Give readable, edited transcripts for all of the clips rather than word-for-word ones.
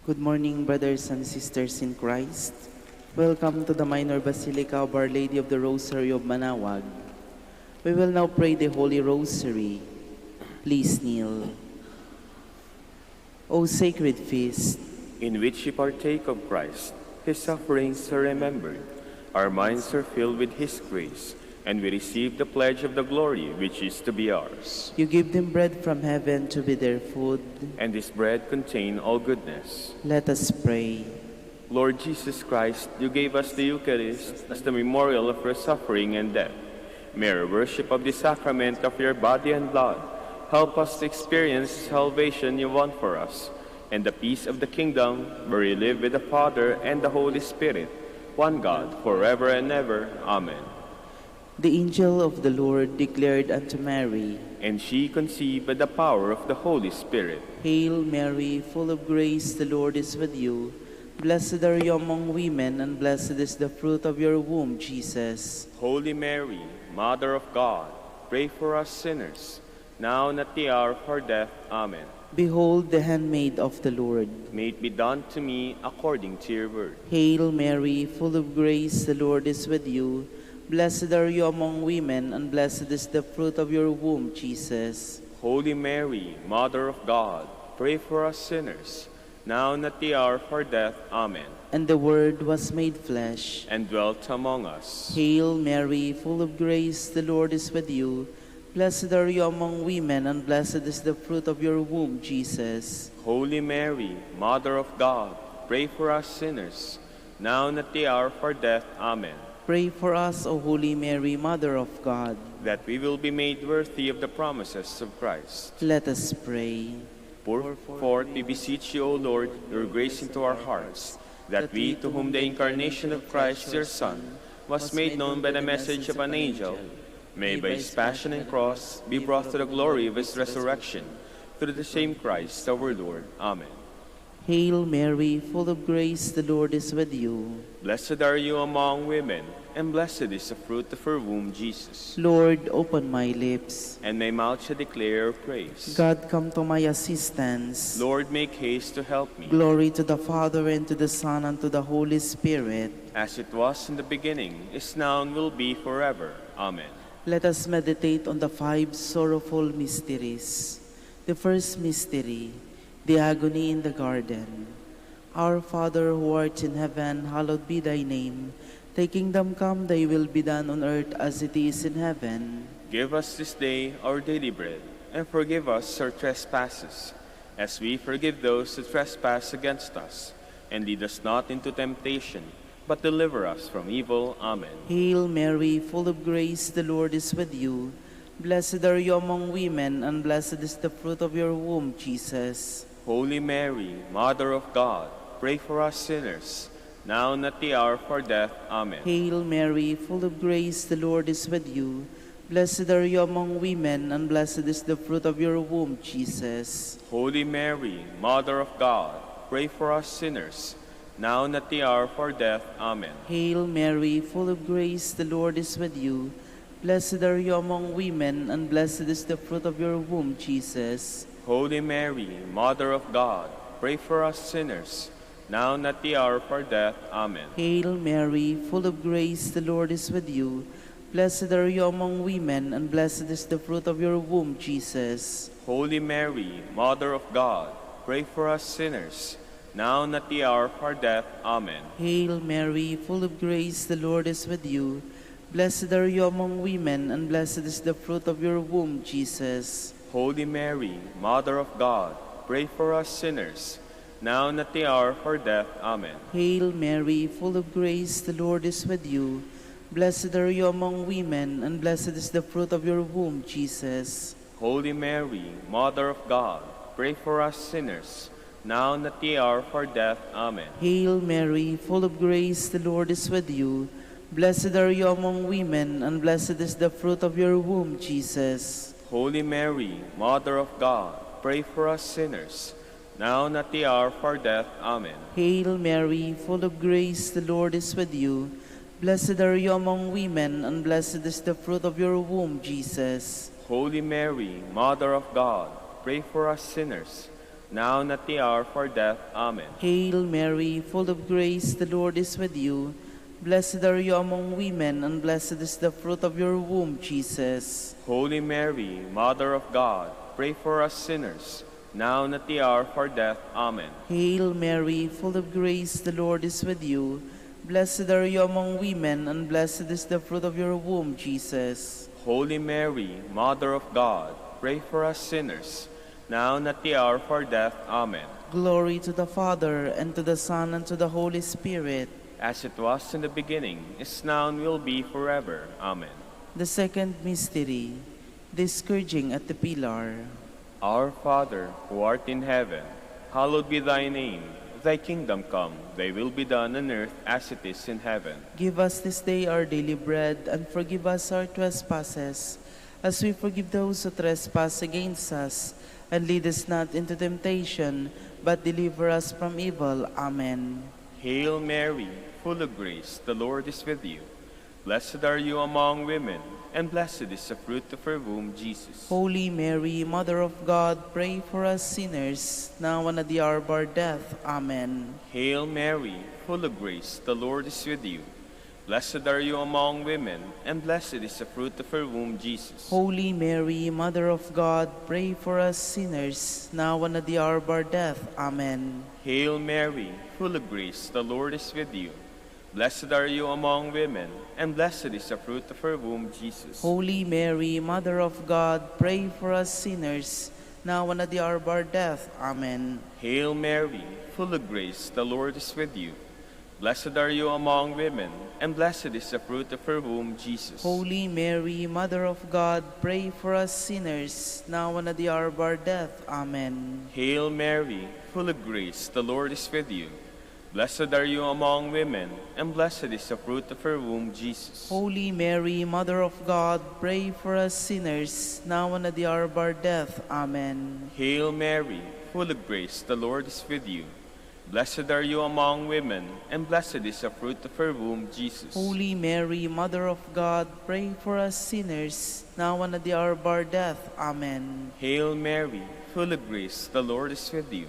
Good morning, brothers and sisters in Christ. Welcome to the Minor Basilica of Our Lady of the Rosary of Manaoag. We will now pray the Holy Rosary. Please kneel. O sacred feast, in which we partake of Christ, His sufferings are remembered. Our minds are filled with His grace, and we receive the pledge of the glory which is to be ours. you give them bread from heaven to be their food. And this bread contains all goodness. Let us pray. Lord Jesus Christ, you gave us the Eucharist as the memorial of your suffering and death. May our worship of the sacrament of your body and blood help us to experience the salvation you want for us, and the peace of the kingdom where you live with the Father and the Holy Spirit, one God, forever and ever. Amen. The angel of the Lord declared unto Mary, And she conceived by the power of the Holy Spirit. Hail Mary, full of grace, the Lord is with you. Blessed are you among women, and blessed is the fruit of your womb, Jesus. Holy Mary, Mother of God, pray for us sinners, now and at the hour of our death. Amen. Behold the handmaid of the Lord. May it be done to me according to your word. Hail Mary, full of grace, the Lord is with you. Blessed are you among women, and blessed is the fruit of your womb, Jesus. Holy Mary, Mother of God, pray for us sinners, now and at the hour of our death. Amen. And the Word was made flesh, and dwelt among us. Hail Mary, full of grace, the Lord is with you. Blessed are you among women, and blessed is the fruit of your womb, Jesus. Holy Mary, Mother of God, pray for us sinners, now and at the hour of our death. Amen. Pray for us, O Holy Mary, Mother of God, that we will be made worthy of the promises of Christ. Let us pray. Pour forth, we beseech you, O Lord, your grace into our hearts, that we, to whom the incarnation of Christ, your Son, was made known by the message of an angel, may by his passion and cross be brought to the glory of his resurrection, through the same Christ our Lord. Amen. Hail Mary, full of grace, the Lord is with you. Blessed are you among women, and blessed is the fruit of her womb, Jesus. Lord, open my lips, and my mouth shall declare your praise. God, come to my assistance. Lord, make haste to help me. Glory to the Father, and to the Son, and to the Holy Spirit. As it was in the beginning, is now, and will be forever. Amen. Let us meditate on the 5 sorrowful mysteries. The first mystery, the agony in the garden. Our Father who art in heaven, hallowed be thy name. Thy kingdom come, thy will be done on earth as it is in heaven. Give us this day our daily bread, and forgive us our trespasses, as we forgive those who trespass against us. And lead us not into temptation, but deliver us from evil. Amen. Hail Mary, full of grace, the Lord is with you. Blessed are you among women, and blessed is the fruit of your womb, Jesus. Holy Mary, Mother of God, pray for us sinners, now and at the hour of our death. Amen. Hail Mary, full of grace, the Lord is with you. Blessed are you among women, and blessed is the fruit of your womb, Jesus. Holy Mary, Mother of God, pray for us sinners, now and at the hour of our death. Amen. Hail Mary, full of grace, the Lord is with you. Blessed are you among women, and blessed is the fruit of your womb, Jesus. Holy Mary, Mother of God, pray for us sinners, now and at the hour of our death. Amen. Hail Mary, full of grace, the Lord is with you. Blessed are you among women, and blessed is the fruit of your womb, Jesus. Holy Mary, Mother of God, pray for us sinners, now and at the hour of our death. Amen. Hail Mary, full of grace, the Lord is with you. Blessed are you among women, and blessed is the fruit of your womb, Jesus. Holy Mary, Mother of God, pray for us sinners, now and at the hour of our death. Amen. Hail Mary, full of grace, the Lord is with you. Blessed are you among women, and blessed is the fruit of your womb, Jesus. Holy Mary, Mother of God, pray for us sinners, now and at the hour of our death. Amen. Hail Mary, full of grace, the Lord is with you. Blessed are you among women, and blessed is the fruit of your womb, Jesus. Holy Mary, Mother of God, pray for us sinners, now and at the hour of our death. Amen. Hail Mary, full of grace, the Lord is with you. Blessed are you among women, and blessed is the fruit of your womb, Jesus. Holy Mary, Mother of God, pray for us sinners, now and at the hour of our death. Amen. Hail Mary, full of grace, the Lord is with you. Blessed are you among women, and blessed is the fruit of your womb, Jesus. Holy Mary, Mother of God, pray for us sinners, now and at the hour of our death. Amen. Hail Mary, full of grace, the Lord is with you. Blessed are you among women, and blessed is the fruit of your womb, Jesus. Holy Mary, Mother of God, pray for us sinners, now and at the hour of our death. Amen. Glory to the Father, and to the Son, and to the Holy Spirit. As it was in the beginning, is now, and will be forever. Amen. The second mystery, the scourging at the pillar. Our Father, who art in heaven, hallowed be thy name. Thy kingdom come, thy will be done on earth as it is in heaven. Give us this day our daily bread, and forgive us our trespasses, as we forgive those who trespass against us. And lead us not into temptation, but deliver us from evil. Amen. Hail Mary, full of grace, the Lord is with you. Blessed are you among women, and blessed is the fruit of your womb, Jesus. Holy Mary, Mother of God, pray for us sinners, now and at the hour of our death. Amen. Hail Mary, full of grace, the Lord is with you. Blessed are you among women, and blessed is the fruit of your womb, Jesus. Holy Mary, Mother of God, pray for us sinners, now and at the hour of our death. Amen. Hail Mary, full of grace, the Lord is with you. Blessed are you among women, and blessed is the fruit of your womb, Jesus. Holy Mary, Mother of God, pray for us sinners, now and at the hour of our death. Amen. Hail Mary, full of grace, the Lord is with you. Blessed are you among women, and blessed is the fruit of your womb, Jesus. Holy Mary, Mother of God, pray for us sinners, now and at the hour of our death. Amen. Hail Mary, full of grace, the Lord is with you. Blessed are you among women, and blessed is the fruit of your womb, Jesus. Holy Mary, Mother of God, pray for us sinners, now and at the hour of our death. Amen. Hail Mary, full of grace, the Lord is with you. Blessed are you among women, and blessed is the fruit of your womb, Jesus. Holy Mary, Mother of God, pray for us sinners, now and at the hour of our death. Amen. Hail Mary, full of grace, the Lord is with you.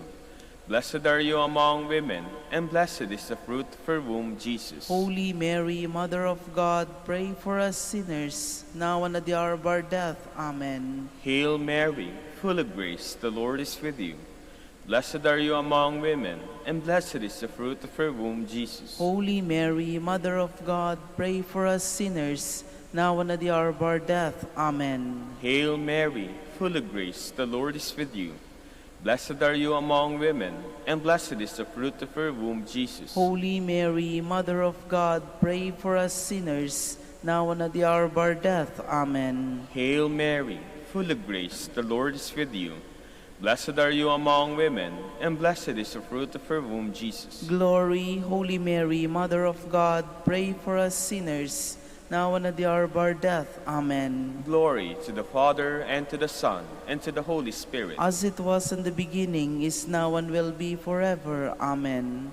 Blessed are you among women, and blessed is the fruit of your womb, Jesus. Holy Mary, Mother of God, pray for us sinners, now and at the hour of our death. Amen. Hail Mary, full of grace, the Lord is with you. Blessed are you among women, and blessed is the fruit of your womb, Jesus. Holy Mary, Mother of God, pray for us sinners, now and at the hour of our death. Amen. Hail Mary, full of grace, the Lord is with you. Blessed are you among women, and blessed is the fruit of your womb, Jesus. Holy Mary, Mother of God, pray for us sinners, now and at the hour of our death. Amen. Hail Mary, full of grace, the Lord is with you. Blessed are you among women, and blessed is the fruit of your womb, Jesus. Glory, Holy Mary, Mother of God, pray for us sinners, now and at the hour of our death. Amen. Glory to the Father, and to the Son, and to the Holy Spirit. As it was in the beginning, is now, and will be forever. Amen.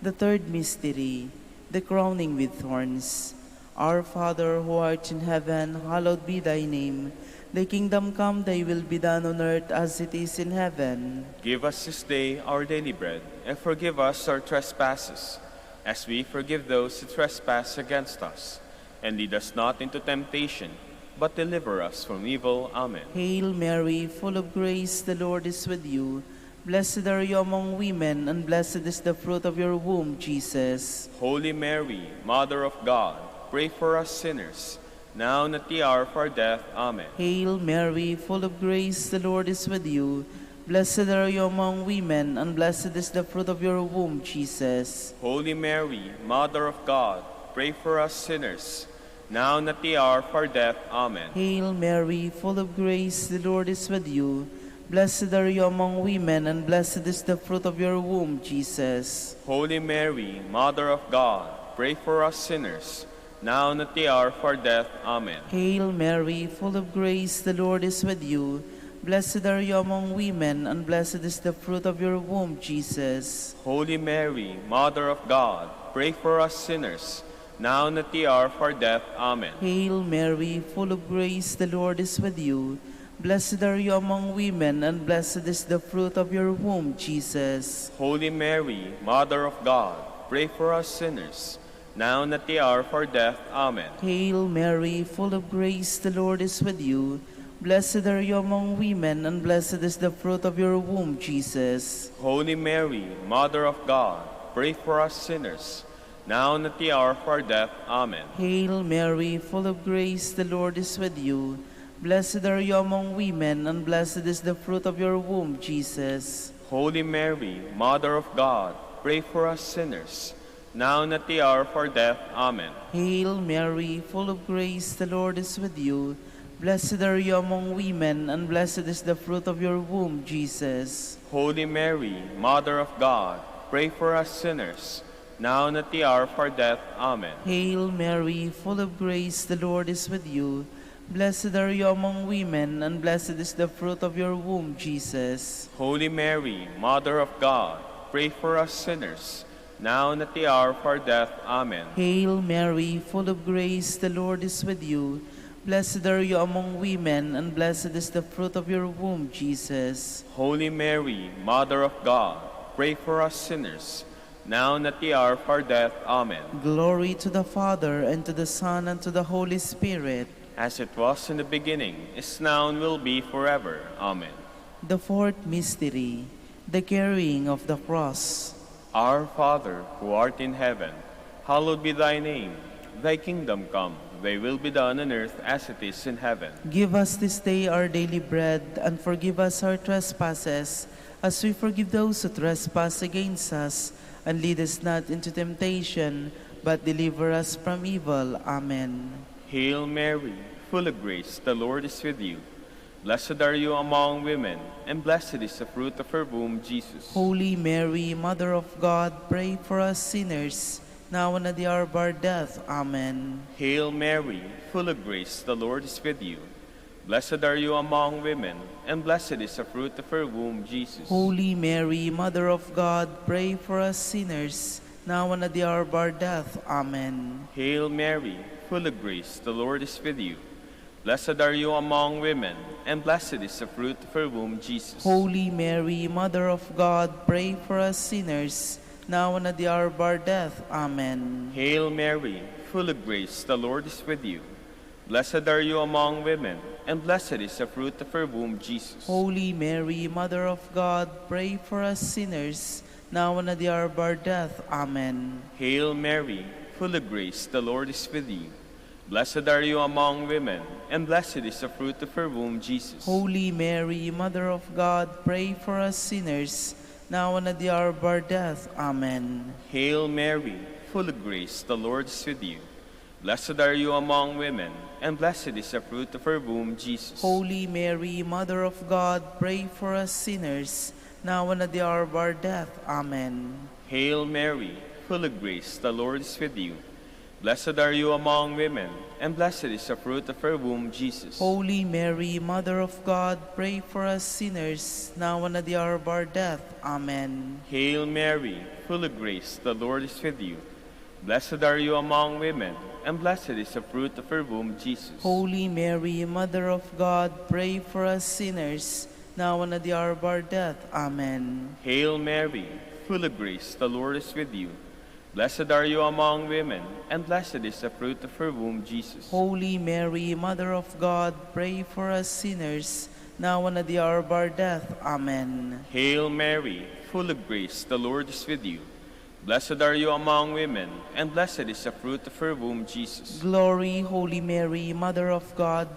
The third mystery, the crowning with thorns. Our Father, who art in heaven, hallowed be thy name. Thy kingdom come, thy will be done on earth as it is in heaven. Give us this day our daily bread, and forgive us our trespasses, as we forgive those who trespass against us. And lead us not into temptation, but deliver us from evil. Amen. Hail Mary, full of grace, the Lord is with you. Blessed are you among women, and blessed is the fruit of your womb, Jesus. Holy Mary, Mother of God, pray for us sinners, now and at the hour of our death. Amen. Hail Mary, full of grace, the Lord is with you. Blessed are you among women, and blessed is the fruit of your womb, Jesus. Holy Mary, Mother of God, pray for us sinners, now and at the hour of our death. Amen. Hail Mary, full of grace, the Lord is with you. Blessed are you among women, and blessed is the fruit of your womb, Jesus. Holy Mary, Mother of God, pray for us sinners, now and at the hour of our death. Amen. Hail Mary, full of grace, the Lord is with you. Blessed are you among women, and blessed is the fruit of your womb, Jesus. Holy Mary, Mother of God, pray for us sinners, now and at the hour of our death. Amen. Hail Mary, full of grace, the Lord is with you. Blessed are you among women, and blessed is the fruit of your womb, Jesus. Holy Mary, Mother of God, pray for us sinners, now and at the hour of our death. Amen. Hail Mary, full of grace, the Lord is with you. Blessed are you among women, and blessed is the fruit of your womb, Jesus. Holy Mary, Mother of God, pray for us sinners, now and at the hour of our death. Amen. Hail Mary, full of grace, the Lord is with you. Blessed are you among women, and blessed is the fruit of your womb, Jesus. Holy Mary, Mother of God, pray for us sinners, now and at the hour of our death. Amen. Hail Mary, full of grace, the Lord is with you. Blessed are you among women, and blessed is the fruit of your womb, Jesus. Holy Mary, Mother of God, pray for us sinners, now and at the hour of our death. Amen. Hail Mary, full of grace, the Lord is with you. Blessed are you among women, and blessed is the fruit of your womb, Jesus. Holy Mary, Mother of God, pray for us sinners, now and at the hour of our death. Amen. Hail Mary, full of grace, the Lord is with you. Blessed are you among women, and blessed is the fruit of your womb, Jesus. Holy Mary, Mother of God, pray for us sinners, now and at the hour of our death. Amen. Glory to the Father, and to the Son, and to the Holy Spirit. As it was in the beginning, is now, and will be forever. Amen. The fourth mystery, the carrying of the cross. Our Father, who art in heaven, hallowed be thy name. Thy kingdom come, thy will be done on earth as it is in heaven. Give us this day our daily bread, and forgive us our trespasses, as we forgive those who trespass against us. And lead us not into temptation, but deliver us from evil. Amen. Hail Mary, full of grace, the Lord is with you. Blessed are you among women, and blessed is the fruit of her womb, Jesus. Holy Mary, Mother of God, pray for us sinners, now and at the hour of our death. Amen. Hail Mary, full of grace, the Lord is with you. Blessed are you among women, and blessed is the fruit of her womb, Jesus. Holy Mary, Mother of God, pray for us sinners, now and at the hour of our death. Amen. Hail Mary, full of grace, the Lord is with you. Blessed are you among women, and blessed is the fruit of her womb, Jesus. Holy Mary, Mother of God, pray for us sinners, now and at the hour of our death. Amen. Hail Mary, full of grace, the Lord is with you. Blessed are you among women, and blessed is the fruit of her womb, Jesus. Holy Mary, Mother of God, pray for us sinners, now and at the hour of our death. Amen. Hail Mary, full of grace, the Lord is with you. Blessed are you among women, and blessed is the fruit of her womb, Jesus. Holy Mary, Mother of God, pray for us sinners, now and at the hour of our death. Amen. Hail Mary, full of grace, the Lord is with you. Blessed are you among women, and blessed is the fruit of her womb, Jesus. Holy Mary, Mother of God, pray for us sinners, now and at the hour of our death. Amen. Hail Mary, full of grace, the Lord is with you. Blessed are you among women, and blessed is the fruit of her womb, Jesus. Holy Mary, Mother of God, pray for us sinners, now and at the hour of our death. Amen. Hail Mary, full of grace, the Lord is with you. Blessed are you among women, and blessed is the fruit of her womb, Jesus. Holy Mary, Mother of God, pray for us sinners, now and at the hour of our death. Amen. Hail Mary, full of grace, the Lord is with you. Blessed are you among women, and blessed is the fruit of her womb, Jesus. Holy Mary, Mother of God, pray for us sinners, now and at the hour of our death. Amen. Hail Mary, full of grace, the Lord is with you. Blessed are you among women, and blessed is the fruit of her womb, Jesus. Glory, Holy Mary, Mother of God,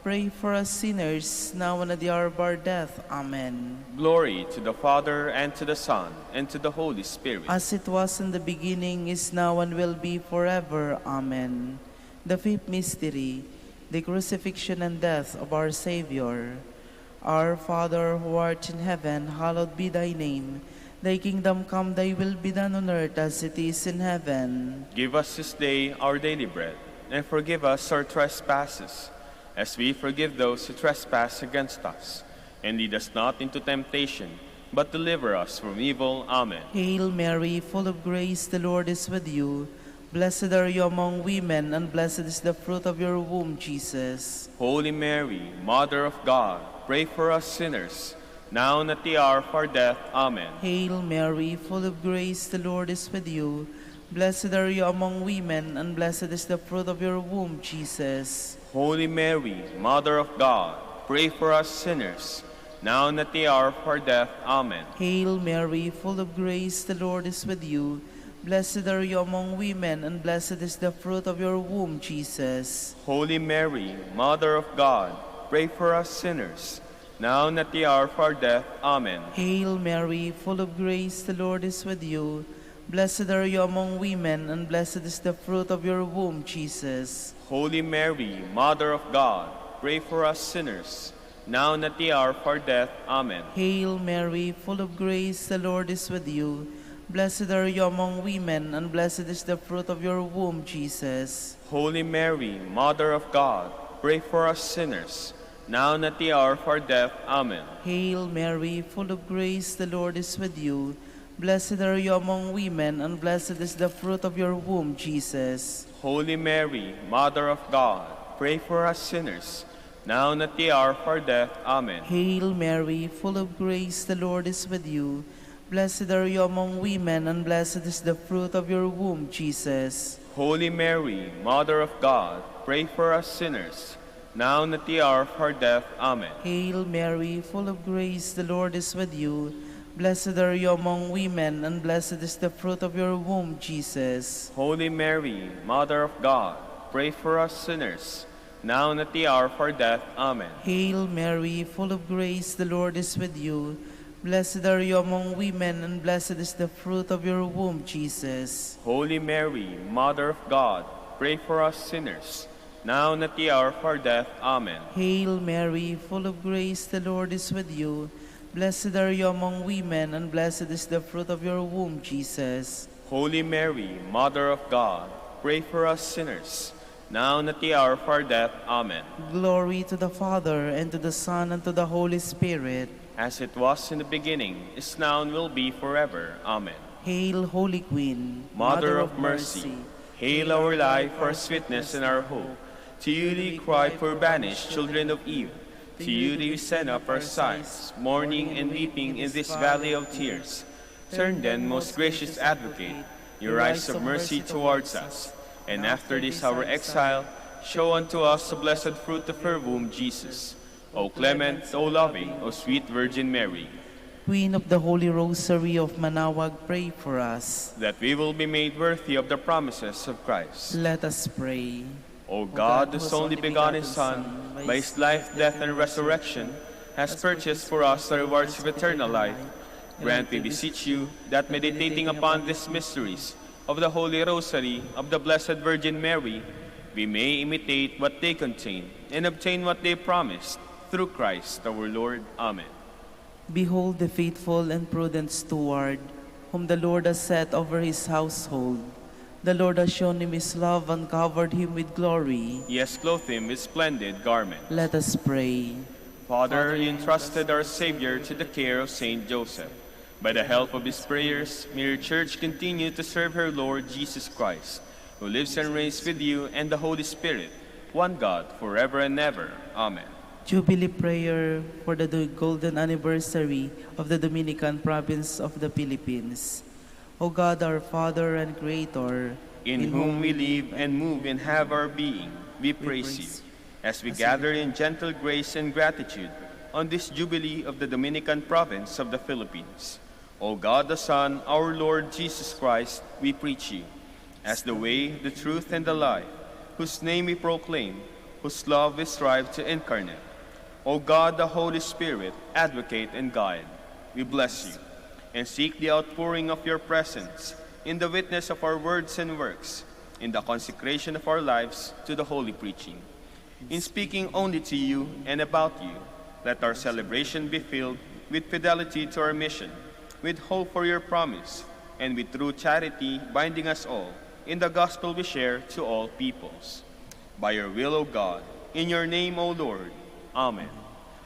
pray for us sinners, now and at the hour of our death. Amen. Glory to the Father, and to the Son, and to the Holy Spirit. As it was in the beginning, is now, and will be forever. Amen. The fifth mystery, the crucifixion and death of our Savior. Our Father, who art in heaven, hallowed be thy name. Thy kingdom come, thy will be done on earth as it is in heaven. Give us this day our daily bread, and forgive us our trespasses, as we forgive those who trespass against us. And lead us not into temptation, but deliver us from evil. Amen. Hail Mary, full of grace, the Lord is with you. Blessed are you among women, and blessed is the fruit of your womb, Jesus. Holy Mary, Mother of God, pray for us sinners, now and at the hour of our death. Amen. Hail Mary, full of grace, the Lord is with you. Blessed are you among women, and blessed is the fruit of your womb, Jesus. Holy Mary, Mother of God, pray for us sinners, now and at the hour of our death. Amen. Hail Mary, full of grace, the Lord is with you. Blessed are you among women, and blessed is the fruit of your womb, Jesus. Holy Mary, Mother of God, pray for us sinners, now and at the hour of our death. Amen. Hail Mary, full of grace, the Lord is with you. Blessed are you among women, and blessed is the fruit of your womb, Jesus. Holy Mary, Mother of God, pray for us sinners, now and at the hour of our death. Amen. Hail Mary, full of grace, the Lord is with you. Blessed are you among women, and blessed is the fruit of your womb, Jesus. Holy Mary, Mother of God, pray for us sinners, now and at the hour of our death. Amen. Hail Mary, full of grace, the Lord is with you. Blessed are you among women, and blessed is the fruit of your womb, Jesus. Holy Mary, Mother of God, pray for us sinners, now and at the hour of our death. Amen. Hail Mary, full of grace, the Lord is with you. Blessed are you among women, and blessed is the fruit of your womb, Jesus. Holy Mary, Mother of God, pray for us sinners, now and at the hour of our death. Amen. Hail Mary, full of grace, the Lord is with you. Blessed are you among women, and blessed is the fruit of your womb, Jesus. Holy Mary, Mother of God, pray for us sinners, now and at the hour of our death. Amen. Hail Mary, full of grace, the Lord is with you. Blessed are you among women, and blessed is the fruit of your womb, Jesus. Holy Mary, Mother of God, pray for us sinners, now and at the hour of our death. Amen. Hail Mary, full of grace, the Lord is with you. Blessed are you among women, and blessed is the fruit of your womb, Jesus. Holy Mary, Mother of God, pray for us sinners, now and at the hour of our death. Amen. Glory to the Father, and to the Son, and to the Holy Spirit. As it was in the beginning, is now, and will be forever. Amen. Hail, Holy Queen, Mother of mercy, hail our life, our sweetness, and our hope. To you do we cry, poor banished children of Eve. To you do we send up our sighs, mourning and weeping in this valley of tears. Turn then, most gracious Advocate, your eyes of mercy towards us, and after this our exile, show unto us the blessed fruit of her womb, Jesus. O clement, O loving, O sweet Virgin Mary, Queen of the Holy Rosary of Manaoag, pray for us. that we will be made worthy of the promises of Christ. Let us pray. O God, whose only begotten Son, by his life, death, and resurrection, has purchased for us the rewards of eternal life, grant, we beseech you, that meditating upon these mysteries of the Holy Rosary of the Blessed Virgin Mary, we may imitate what they contain and obtain what they promised, through Christ our Lord. Amen. Behold the faithful and prudent steward, whom the Lord has set over his household. The Lord has shown him his love and covered him with glory. He has clothed him with splendid garment. Let us pray. Father, you entrusted our Savior to the care of Saint Joseph. By the help of his prayers, may your Church continue to serve her Lord Jesus Christ, who lives and reigns with you and the Holy Spirit, one God, forever and ever. Amen. Jubilee prayer for the golden anniversary of the Dominican province of the Philippines. O God, our Father and Creator, in whom we live and move and have our being, we praise you, as we gather in gentle grace and gratitude on this Jubilee of the Dominican province of the Philippines. O God the Son, our Lord Jesus Christ, we preach you, as the way, the truth, and the life, whose name we proclaim, whose love we strive to incarnate. O God, the Holy Spirit, advocate and guide, we bless you, and seek the outpouring of your presence in the witness of our words and works, in the consecration of our lives to the holy preaching. In speaking only to you and about you, let our celebration be filled with fidelity to our mission, with hope for your promise, and with true charity binding us all in the gospel we share to all peoples. By your will, O God, in your name, O Lord. Amen.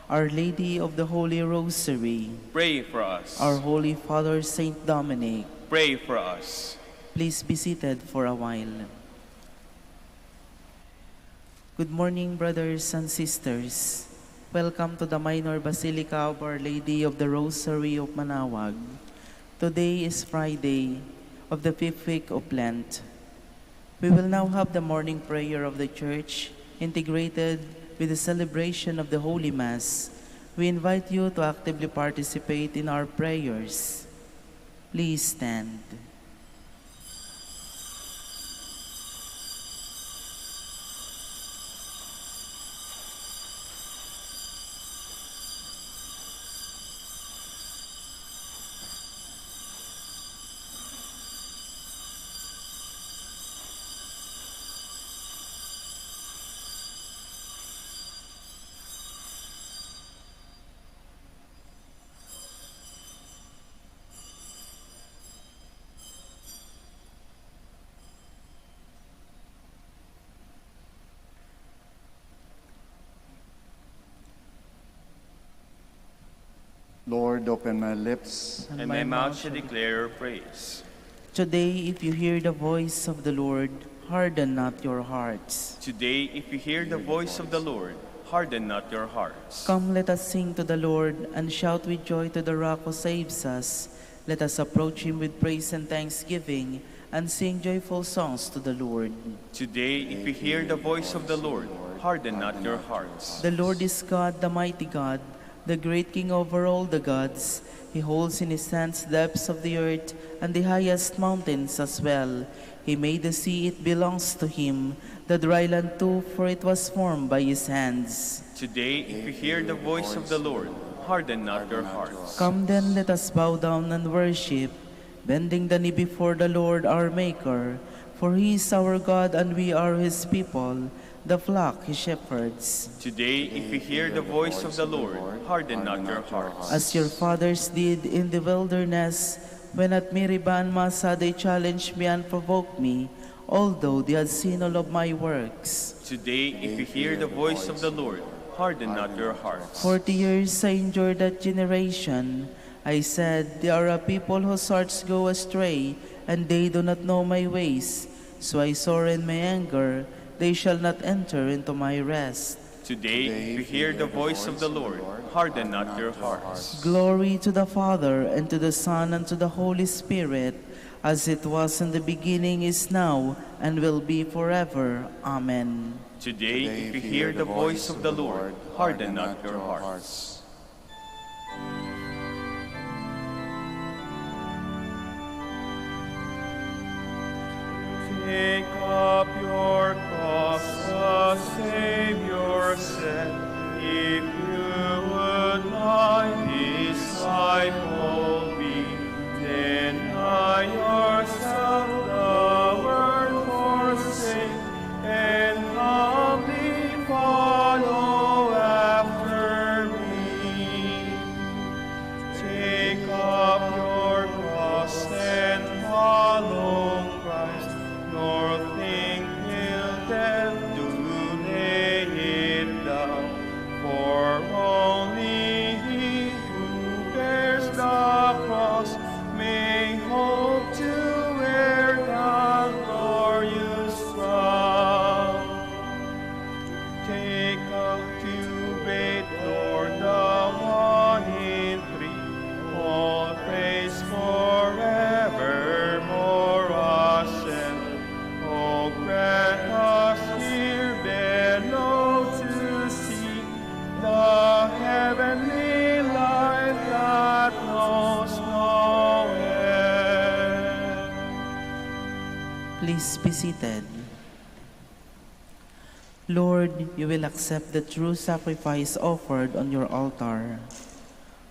Our Lady of the Holy Rosary, Pray for us. our Holy Father Saint Dominic, Pray for us. Please be seated for a while. Good morning, brothers and sisters. Welcome to the Minor Basilica of Our Lady of the Rosary of Manaoag. Today is Friday of the 5th week of Lent. We will now have the morning prayer of the Church integrated with the celebration of the Holy Mass. We invite you to actively participate in our prayers. Please stand. Lord, open my lips, and my mouth shall declare your praise. Today, if you hear the voice of the Lord, harden not your hearts. Today, if you hear the voice of the Lord, harden not your hearts. Come, let us sing to the Lord and shout with joy to the Rock who saves us. Let us approach him with praise and thanksgiving and sing joyful songs to the Lord. Today, if you hear the voice of the Lord, harden not your hearts. The Lord is God, the mighty God, the great King over all the gods. He holds in his hands the depths of the earth and the highest mountains as well. He made the sea, it belongs to him, the dry land too, for it was formed by his hands. Today, if you hear the voice of the Lord, harden not your hearts. Come then, let us bow down and worship, bending the knee before the Lord our Maker. For he is our God and we are his people, the flock he shepherds. Today, if you hear the voice of the Lord, harden not your hearts. As your fathers did in the wilderness, when at Meribah and Massa they challenged me and provoked me, although they had seen all of my works. Today, if you hear the voice of the Lord, harden not your hearts. 40 years I endured that generation. I said, they are a people whose hearts go astray, and they do not know my ways. So I swore in my anger, they shall not enter into my rest. Today, if you hear the voice of the Lord, harden not your hearts. Glory to the Father, and to the Son, and to the Holy Spirit, as it was in the beginning, is now, and will be forever. Amen. Today, if you hear the voice of the Lord, harden not your hearts. Take up your cross, the Savior said, if you would my disciple be, deny yourself, the world forsake, and humbly follow after me. Take up your cross and follow Christ, nor think till death do lay it down. For only he who bears the cross may hope to wear the glorious crown. Take up cubate, Lord, the one in three, all praise forevermore ascend. Oh, grant us here below to see the heavenly light that knows no end. Please be seated. Lord, you will accept the true sacrifice offered on your altar.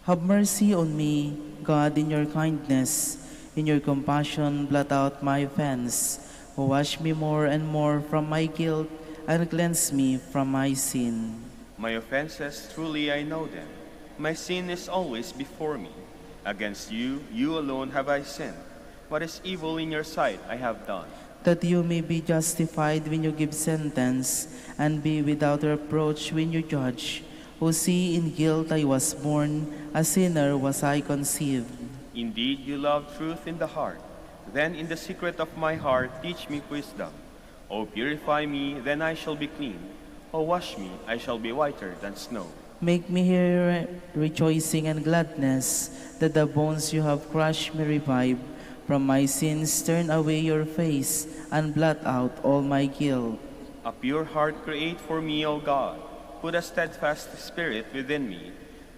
Have mercy on me, God, in your kindness. In your compassion, blot out my offense. Wash me more and more from my guilt, and cleanse me from my sin. My offenses, truly I know them. My sin is always before me. Against you, you alone have I sinned. What is evil in your sight I have done. That you may be justified when you give sentence, and be without reproach when you judge. Who see in guilt I was born, a sinner was I conceived. Indeed, you love truth in the heart. Then in the secret of my heart teach me wisdom. O purify me, then I shall be clean. O wash me, I shall be whiter than snow. Make me hear rejoicing and gladness, that the bones you have crushed may revive. From my sins turn away your face, and blot out all my guilt. A pure heart create for me, O God. Put a steadfast spirit within me.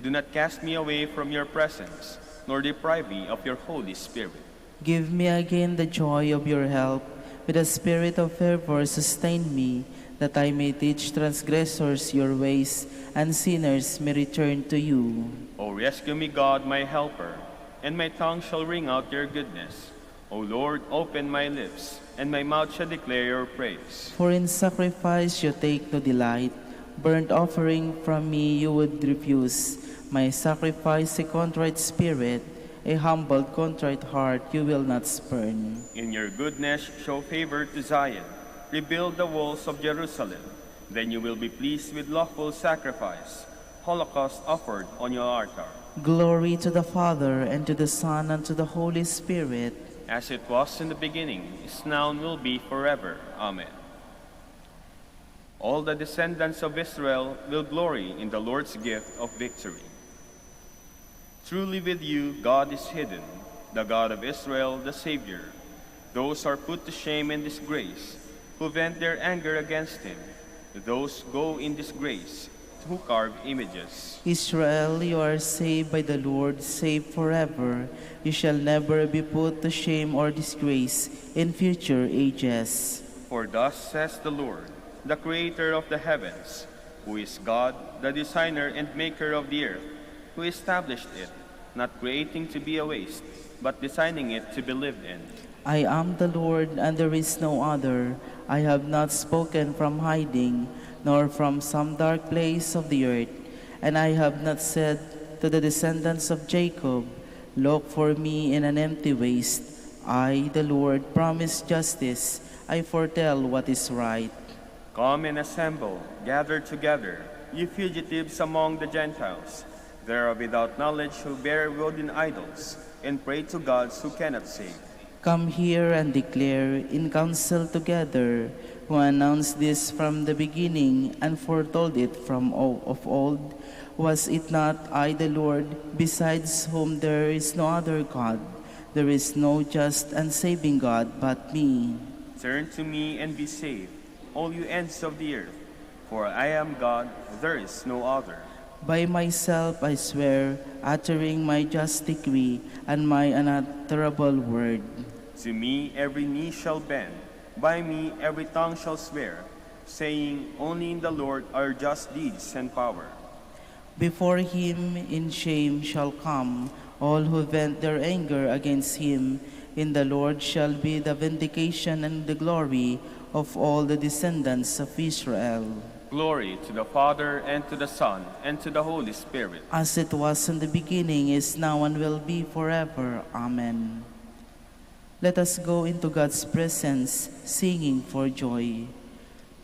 Do not cast me away from your presence, nor deprive me of your Holy Spirit. Give me again the joy of your help. With a spirit of fervor sustain me, that I may teach transgressors your ways, and sinners may return to you. O rescue me, God, my helper, and my tongue shall ring out your goodness. O Lord, open my lips, and my mouth shall declare your praise. For in sacrifice you take no delight, burnt offering from me you would refuse. My sacrifice a contrite spirit, a humbled contrite heart you will not spurn. In your goodness show favor to Zion. Rebuild the walls of Jerusalem. Then you will be pleased with lawful sacrifice, holocaust offered on your altar. Glory to the Father, and to the Son, and to the Holy Spirit. As it was in the beginning, is now, and will be forever. Amen. All the descendants of Israel will glory in the Lord's gift of victory. Truly with you God is hidden, the God of Israel, the Savior. Those are put to shame and disgrace, who vent their anger against him. Those go in disgrace, who carve images. Israel, you are saved by the Lord, saved forever. You shall never be put to shame or disgrace in future ages. For thus says the Lord, the Creator of the heavens, who is God, the designer and maker of the earth, who established it, not creating to be a waste, but designing it to be lived in. I am the Lord, and there is no other. I have not spoken from hiding, nor from some dark place of the earth. And I have not said to the descendants of Jacob, look for me in an empty waste. I, the Lord, promise justice. I foretell what is right. Come and assemble, gather together, you fugitives among the Gentiles. There are without knowledge who bear wooden idols, and pray to gods who cannot save. Come here and declare in council together, who announced this from the beginning and foretold it from of old. Was it not I, the Lord, besides whom there is no other God? There is no just and saving God but me. Turn to me and be saved, all you ends of the earth, for I am God, there is no other. By myself I swear, uttering my just decree and my unutterable word. To me every knee shall bend, by me every tongue shall swear, saying, only in the Lord are just deeds and power. Before him in shame shall come all who vent their anger against him. In the Lord shall be the vindication and the glory of all the descendants of Israel. Glory to the Father, and to the Son, and to the Holy Spirit. As it was in the beginning, is now, and will be forever. Amen. Let us go into God's presence, singing for joy.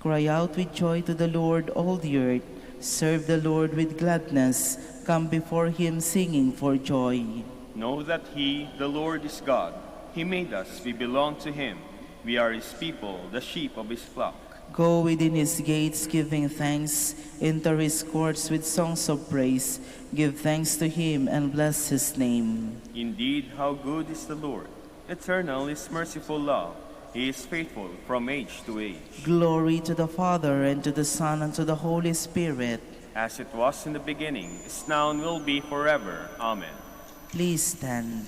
Cry out with joy to the Lord, all the earth. Serve the Lord with gladness. Come before him, singing for joy. Know that he, the Lord, is God. He made us, we belong to him. We are his people, the sheep of his flock. Go within his gates, giving thanks. Enter his courts with songs of praise. Give thanks to him and bless his name. Indeed, how good is the Lord! Eternal is merciful love. He is faithful from age to age. Glory to the Father, and to the Son, and to the Holy Spirit. As it was in the beginning, is now, and will be forever. Amen. Please stand.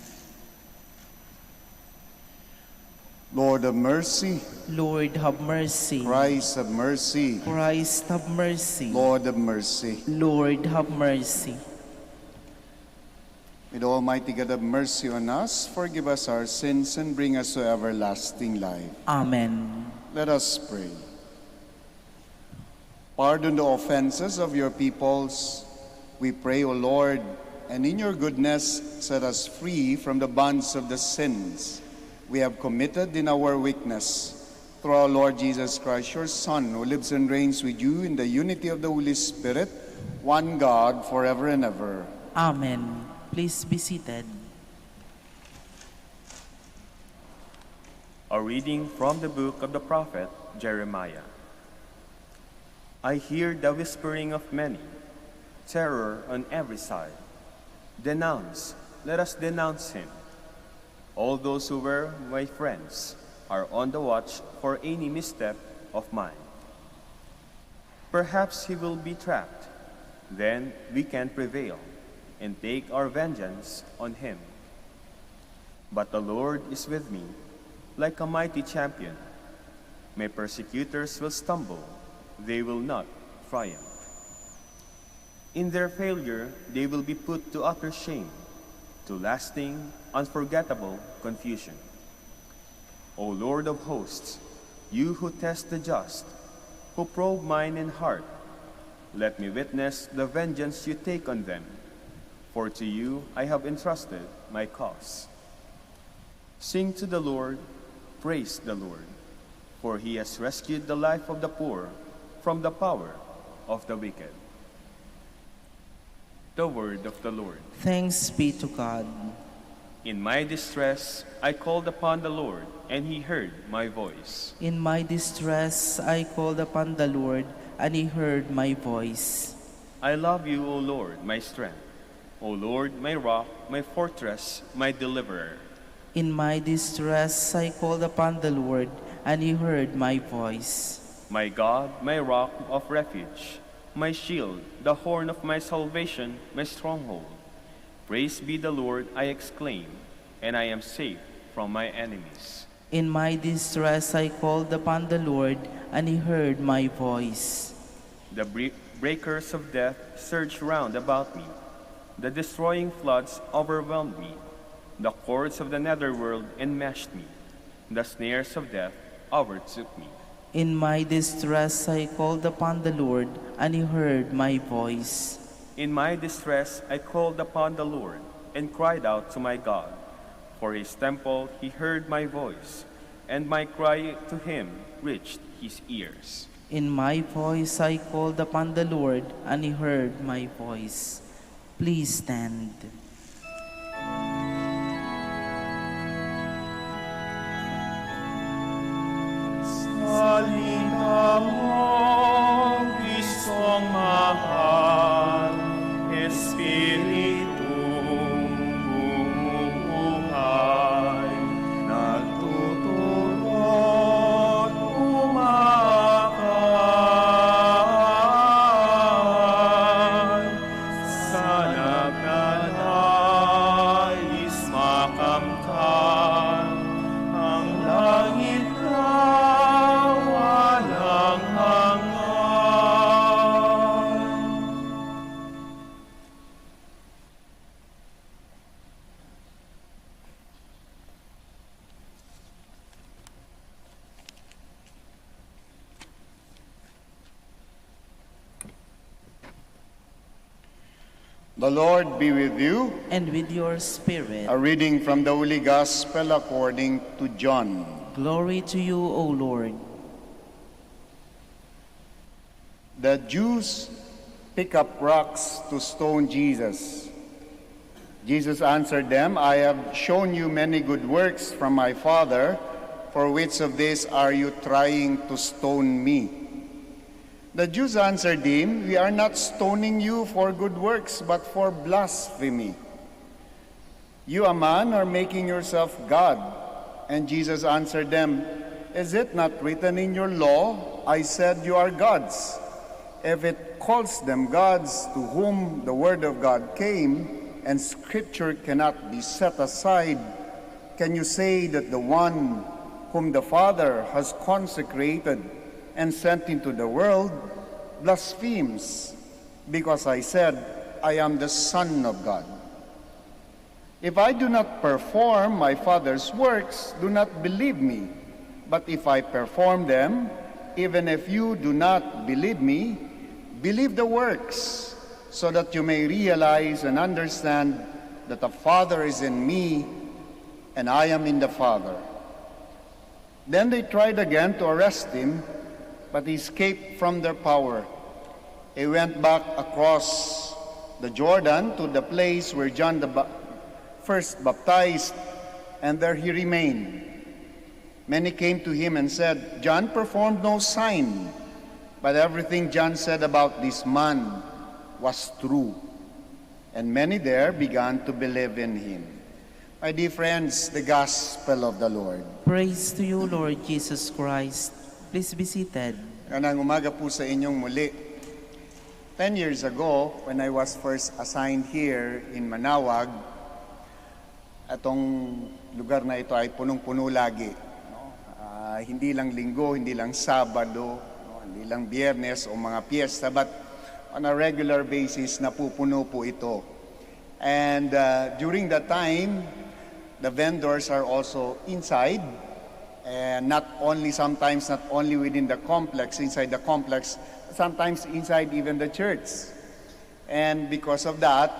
Lord have mercy. Lord, have mercy. Christ have mercy. Christ, have mercy. Lord have mercy. Lord, have mercy. May the Almighty God have mercy on us, forgive us our sins, and bring us to everlasting life. Amen. Let us pray. Pardon the offenses of your peoples, we pray, O Lord, and in your goodness set us free from the bonds of the sins we have committed in our weakness. Through our Lord Jesus Christ, your Son, who lives and reigns with you in the unity of the Holy Spirit, one God, forever and ever. Amen. Please be seated. A reading from the book of the prophet Jeremiah. I hear the whispering of many, terror on every side. Denounce, let us denounce him. All those who were my friends are on the watch for any misstep of mine. Perhaps he will be trapped. Then we can prevail and take our vengeance on him. But the Lord is with me, like a mighty champion. My persecutors will stumble, they will not triumph. In their failure, they will be put to utter shame, to lasting, unforgettable confusion. O Lord of hosts, you who test the just, who probe mind and heart, let me witness the vengeance you take on them, for to you I have entrusted my cause. Sing to the Lord, praise the Lord, for he has rescued the life of the poor from the power of the wicked. The word of the Lord. Thanks be to God. In my distress, I called upon the Lord, and he heard my voice. In my distress, I called upon the Lord, and he heard my voice. I love you, O Lord, my strength. O Lord, my rock, my fortress, my deliverer. In my distress, I called upon the Lord, and he heard my voice. My God, my rock of refuge, my shield, the horn of my salvation, my stronghold. Praise be the Lord, I exclaim, and I am safe from my enemies. In my distress, I called upon the Lord, and he heard my voice. The breakers of death surged round about me. The destroying floods overwhelmed me. The cords of the netherworld enmeshed me. The snares of death overtook me. In my distress, I called upon the Lord, and he heard my voice. In my distress, I called upon the Lord and cried out to my God. For his temple, he heard my voice, and my cry to him reached his ears. In my voice, I called upon the Lord, and he heard my voice. Please stand. Salita mo, Kristong mahal, Espiritong bumubuhay, nagtutulot umakay, sa nagnanais makamtan, ang langit na walang hanggan. The Lord be with you. And with your spirit. A reading from the Holy Gospel according to John. Glory to you, O Lord. The Jews pick up rocks to stone Jesus. Jesus answered them, I have shown you many good works from my Father. For which of these are you trying to stone me? The Jews answered him, we are not stoning you for good works, but for blasphemy. You, a man, are making yourself God. And Jesus answered them, is it not written in your law, I said you are gods? If it calls them gods to whom the word of God came, and Scripture cannot be set aside, can you say that the one whom the Father has consecrated and sent into the world blasphemes, because I said, I am the Son of God? If I do not perform my Father's works, do not believe me. But if I perform them, even if you do not believe me, believe the works, so that you may realize and understand that the Father is in me, and I am in the Father. Then they tried again to arrest him, but he escaped from their power. He went back across the Jordan to the place where John the first baptized, and there he remained. Many came to him and said, John performed no sign, but everything John said about this man was true. And many there began to believe in him. My dear friends, the Gospel of the Lord. Praise to you, Lord Jesus Christ. Please be seated. Kanang umaga po sa inyong muli. 10 years ago, when I was first assigned here in Manaoag, atong lugar na ito ay punong-puno lagi. Hindi lang linggo, hindi lang Sabado, hindi lang Biyernes o mga piyesta, but on a regular basis napupuno po ito. And during that time, the vendors are also inside, and sometimes not only within the complex, inside the complex, sometimes inside even the church. And because of that,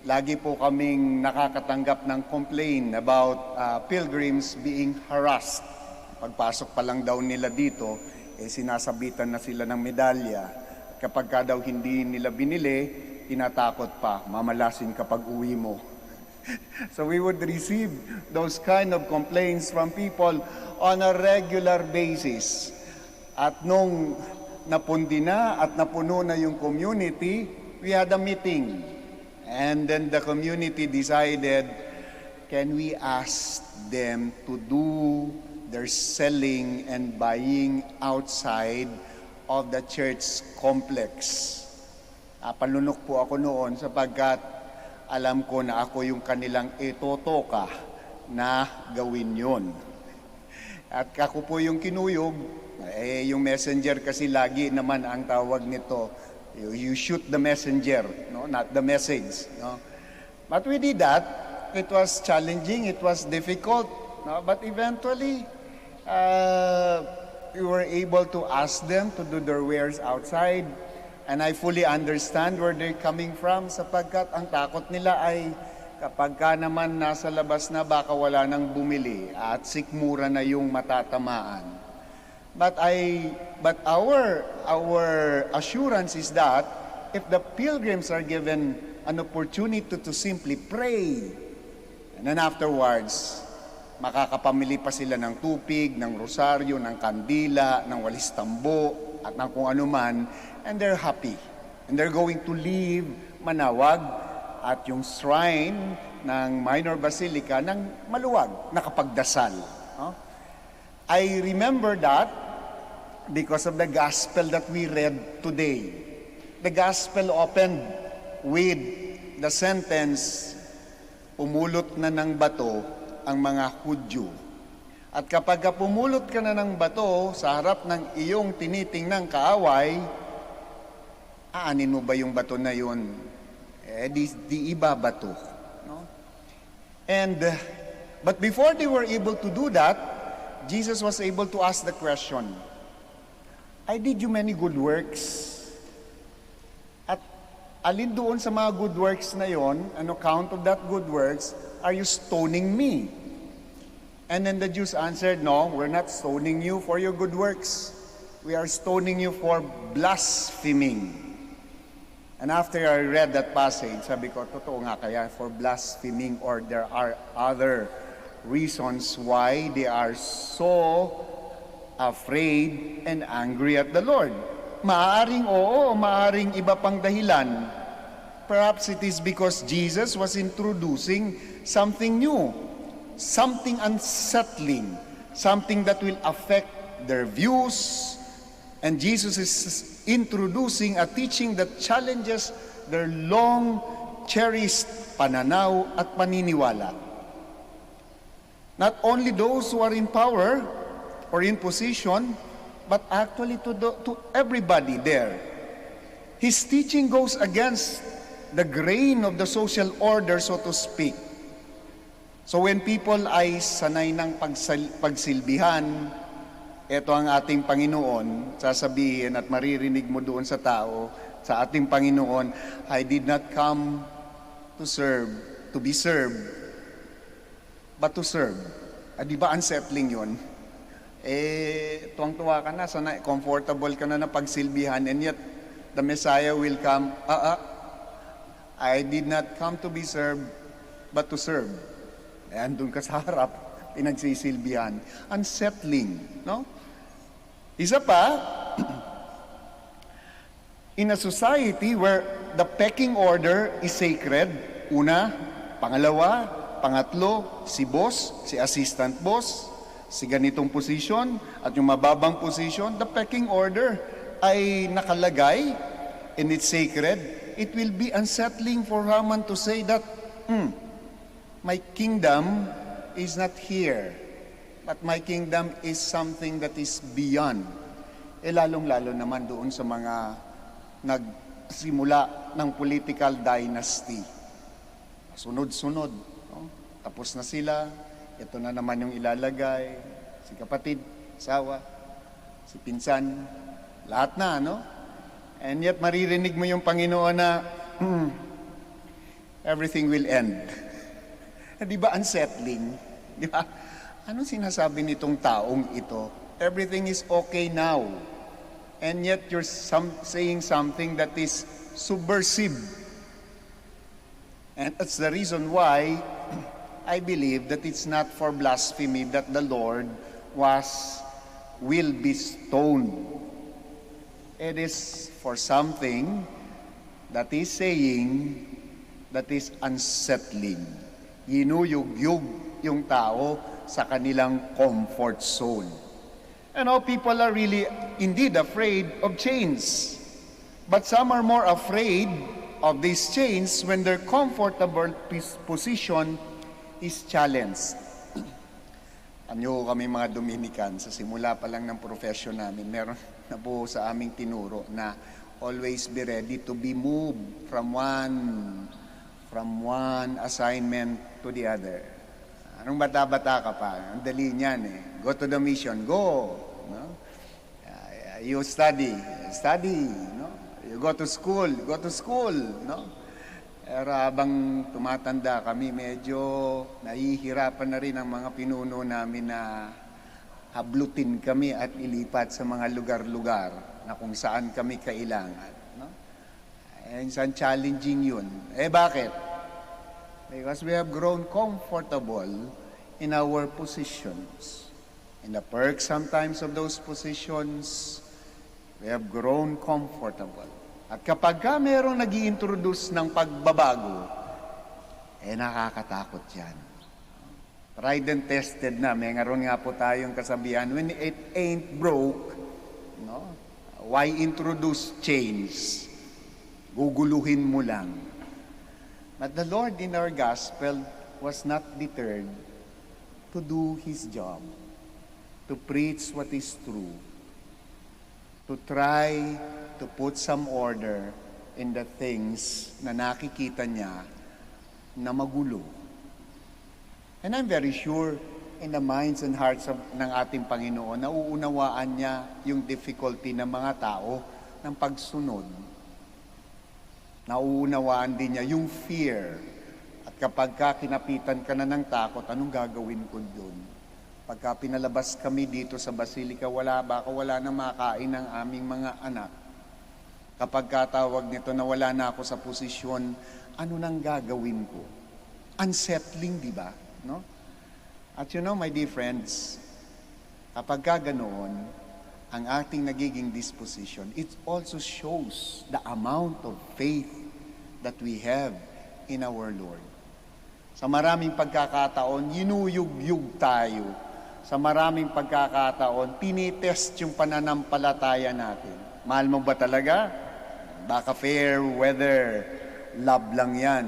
lagi po kaming nakakatanggap ng complaint about pilgrims being harassed. Pagpasok pa lang daw nila dito, sinasabitan na sila ng medalya. Kapag ka daw hindi nila binili, tinatakot pa, mamalasin kapag uwi mo. So we would receive those kind of complaints from people on a regular basis. At nung napundi na at napuno na yung community, we had a meeting. And then the community decided, can we ask them to do their selling and buying outside of the church complex? Panlunok po ako noon sapagkat alam ko na ako yung kanilang itotoka na gawin yun. At ako po yung kinuyog, yung messenger kasi lagi naman ang tawag nito, you shoot the messenger, no, not the message, no. But we did that. It was challenging, it was difficult, no, but eventually we were able to ask them to do their wares outside, and I fully understand where they're coming from sapagkat ang takot nila ay kapag ka naman nasa labas na baka wala nang bumili at sikmura na yung matatamaan. But our assurance is that if the pilgrims are given an opportunity to simply pray, and then afterwards, makakapamili pa sila ng tupig, ng rosaryo, ng kandila, ng walis tambo, at ng kung ano man, and they're happy. And they're going to leave Manaoag at yung shrine ng Minor Basilica ng maluwag, nakapagdasal. No? I remember that because of the gospel that we read today. The gospel opened with the sentence, pumulot na ng bato ang mga Hudyo. At kapag pumulot ka na ng bato sa harap ng iyong tinitingnang kaaway, aanin mo ba yung bato na yun? Di iba bato. No? But before they were able to do that, Jesus was able to ask the question, I did you many good works. At alin doon sa mga good works na yon, on account of that good works, are you stoning me? And then the Jews answered, no, we're not stoning you for your good works. We are stoning you for blaspheming. And after I read that passage, sabi ko, totoo nga kaya for blaspheming, or there are other reasons why they are so afraid and angry at the Lord. Maaring oo, maaring iba pang dahilan. Perhaps it is because Jesus was introducing something new, something unsettling, something that will affect their views, and Jesus is introducing a teaching that challenges their long-cherished pananaw at paniniwala. Not only those who are in power or in position, but actually to everybody there. His teaching goes against the grain of the social order, so to speak. So when people ay sanay ng pagsilbihan, ito ang ating Panginoon, sasabihin at maririnig mo doon sa tao, sa ating Panginoon, I did not come to be served, but to serve. Di ba unsettling yun? Tuwang-tuwa ka na, sanay, comfortable ka na na pagsilbihan, and yet the Messiah will come, I did not come to be served, but to serve. Andun ka sa harap, pinagsisilbihan. Unsettling, no? Isa pa, in a society where the pecking order is sacred, una, pangalawa, pangatlo, si boss, si assistant boss, si ganitong position, at yung mababang position, the pecking order ay nakalagay and it's sacred. It will be unsettling for Haman to say that, my kingdom is not here, but my kingdom is something that is beyond. Lalong-lalo naman doon sa mga nagsimula ng political dynasty. Sunod-sunod. No? Tapos na sila. Ito na naman yung ilalagay. Si kapatid, asawa, si pinsan, lahat na, no? And yet maririnig mo yung Panginoon na, everything will end. Di ba unsettling? Di ba? Anong sinasabi nitong taong ito? Everything is okay now. And yet you're saying something that is subversive. And that's the reason why I believe that it's not for blasphemy that the Lord will be stoned. It is for something that is saying that is unsettling. Yinuyug-yug yung tao sa kanilang comfort zone. And all people are really indeed afraid of chains. But some are more afraid of these chains when their comfortable position is challenged. Anyo kami mga Dominican, sa simula pa lang ng profession namin, meron na po sa aming tinuro na always be ready to be moved from one assignment to the other. Anong bata-bata ka pa? Ang dali niyan eh. Go to the mission, go. No? You study, no? You go to school, no? Pero habang tumatanda kami, medyo nahihirapan na rin ang mga pinuno namin na hablutin kami at ilipat sa mga lugar-lugar na kung saan kami kailangan. No? And isang challenging yun. Bakit? Because we have grown comfortable in our positions. In the perks sometimes of those positions, we have grown comfortable. At kapag ka merong nag-i-introduce ng pagbabago, nakakatakot yan. Tried and tested na. May ngaroon nga po tayong kasabihan, when it ain't broke, no, why introduce change? Guguluhin mo lang. But the Lord in our gospel was not deterred to do His job, to preach what is true, to try to put some order in the things na nakikita niya na magulo. And I'm very sure in the minds and hearts ng ating Panginoon, nauunawaan niya yung difficulty ng mga tao ng pagsunod. Nauunawaan din niya yung fear. At kapag kinapitan ka na ng takot, anong gagawin ko doon? Pagka pinalabas kami dito sa Basilica, baka wala na makain ng aming mga anak. Kapag katawag nito na wala na ako sa posisyon, ano nang gagawin ko? Unsettling, di ba? No? At you know, my dear friends, kapag ganoon, ang ating nagiging disposition, it also shows the amount of faith that we have in our Lord. Sa maraming pagkakataon, yinuyug-yug tayo. Sa maraming pagkakataon, tinitest yung pananampalataya natin. Mahal mo ba talaga? Baka fair weather, love lang yan.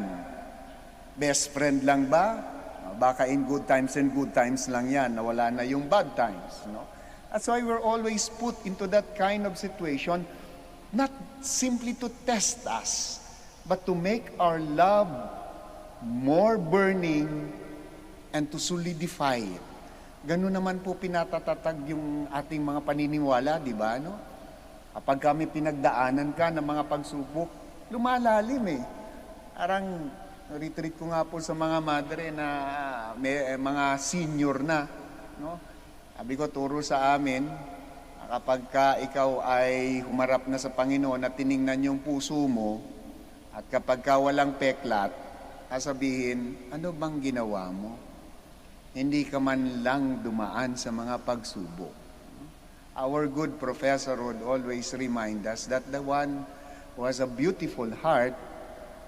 Best friend lang ba? Baka in good times and good times lang yan, nawala na yung bad times. No? That's why we're always put into that kind of situation, not simply to test us, but to make our love more burning and to solidify it. Ganun naman po pinatatatag yung ating mga paniniwala, di ba? No? Kapag kami pinagdaanan ka ng mga pagsubok, lumalalim eh. Parang retreat ko nga po sa mga madre na may mga senior na. No? Sabi ko, turo sa amin, kapag ka ikaw ay humarap na sa Panginoon at tiningnan yung puso mo, at kapag ka walang peklat, sasabihin, ano bang ginawa mo? hindi ka man lang dumaan sa mga pagsubok. Our good professor would always remind us that the one who has a beautiful heart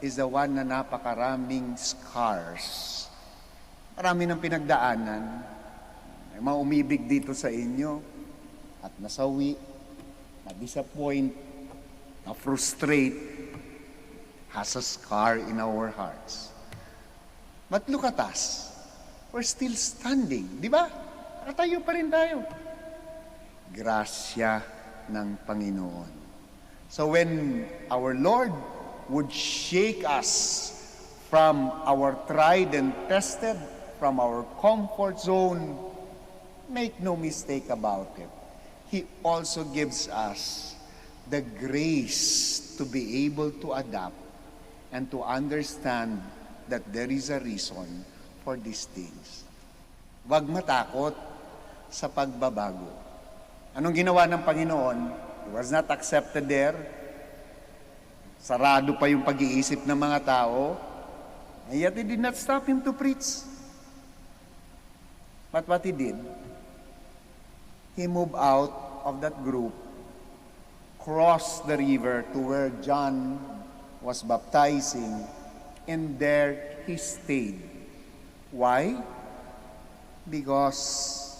is the one na napakaraming scars. Marami ng pinagdaanan. May mga umibig dito sa inyo at nasawi, na-disappoint, na-frustrate, has a scar in our hearts. But look at us. We're still standing. Di ba? Tayo pa rin tayo. Grasya ng Panginoon. So when our Lord would shake us from our tried and tested, from our comfort zone, make no mistake about it, He also gives us the grace to be able to adapt and to understand that there is a reason for these things. Huwag matakot sa pagbabago. Anong ginawa ng Panginoon? He was not accepted there. Sarado pa yung pag-iisip ng mga tao. And yet, it did not stop him to preach. But what he did, he moved out of that group, crossed the river to where John was baptizing, and there he stayed. Why? Because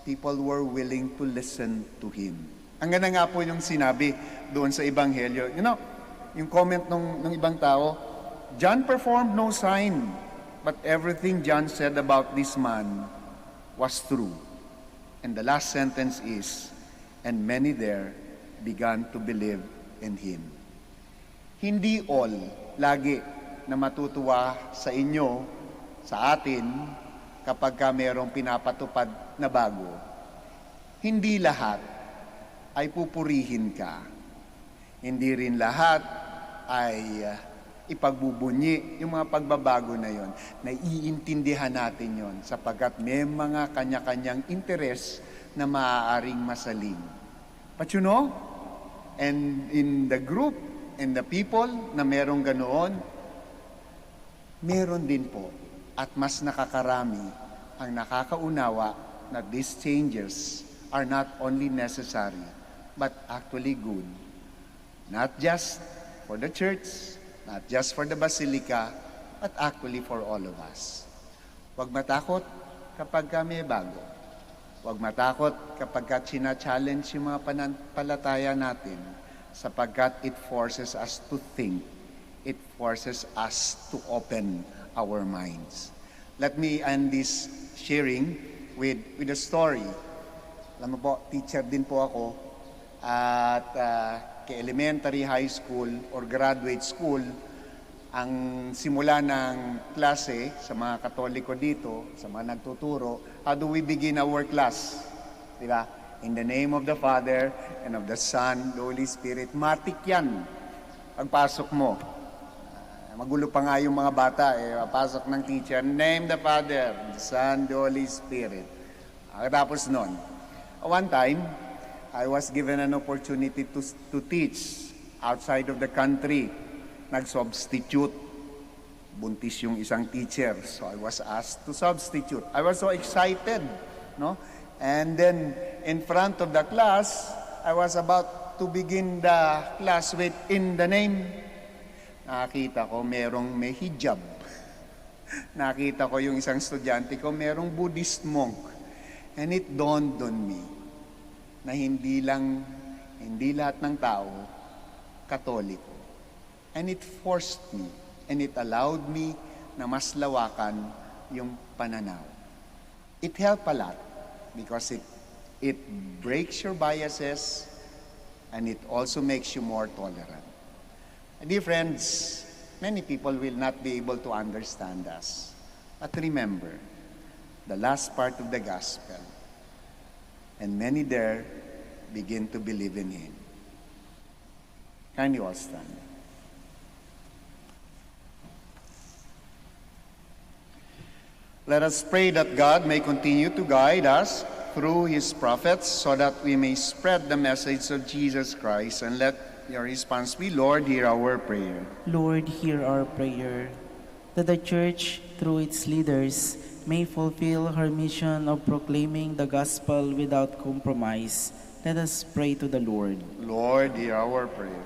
people were willing to listen to him. Ang ganda nga po yung sinabi doon sa Ebanghelyo. You know, yung comment ng ibang tao, John performed no sign, but everything John said about this man was true. And the last sentence is, and many there began to believe in him. Hindi all lagi na matutuwa sa inyo, sa atin, kapag ka mayroong pinapatupad na bago. Hindi lahat ay pupurihin ka. Hindi rin lahat ay ipagbubunyi yung mga pagbabago na yon. Naiintindihan natin yon sapagkat may mga kanya-kanyang interes na maaaring masaling. But you know, and in the group, and the people na merong ganoon, meron din po at mas nakakarami ang nakakaunawa na these changes are not only necessary, but actually good. Not just for the church, not just for the basilica, but actually for all of us. Huwag matakot kapag may bago. Huwag matakot kapag china-challenge yung mga pananampalataya natin, sapagkat it forces us to think. It forces us to open our minds. Let me end this sharing with a story. Alam mo po, teacher din po ako at elementary, high school, or graduate school. Ang simula ng klase sa mga Katoliko dito, sa mga nagtuturo, how do we begin our class? Diba? In the name of the Father, and of the Son, the Holy Spirit. Matik yan. Pagpasok mo. Magulo pa nga yung mga bata, papasok ng teacher, name the Father, the Son, the Holy Spirit. Tapos nun, one time, I was given an opportunity to teach outside of the country. Nag-substitute. Buntis yung isang teacher, so I was asked to substitute. I was so excited, no? And then, in front of the class, I was about to begin the class with, in the name. Nakita ko may hijab. Nakita ko yung isang estudyante ko, merong Buddhist monk. And it dawned on me na hindi lahat ng tao Katoliko. And it forced me, and it allowed me na mas lawakan yung pananaw. It helped a lot because it breaks your biases and it also makes you more tolerant. Dear friends, many people will not be able to understand us. But remember, the last part of the gospel, and many there begin to believe in Him. Can you all stand? Let us pray that God may continue to guide us through His prophets so that we may spread the message of Jesus Christ, and let your response be, Lord, hear our prayer. Lord, hear our prayer, that the Church, through its leaders, may fulfill her mission of proclaiming the gospel without compromise. Let us pray to the Lord. Lord, hear our prayer.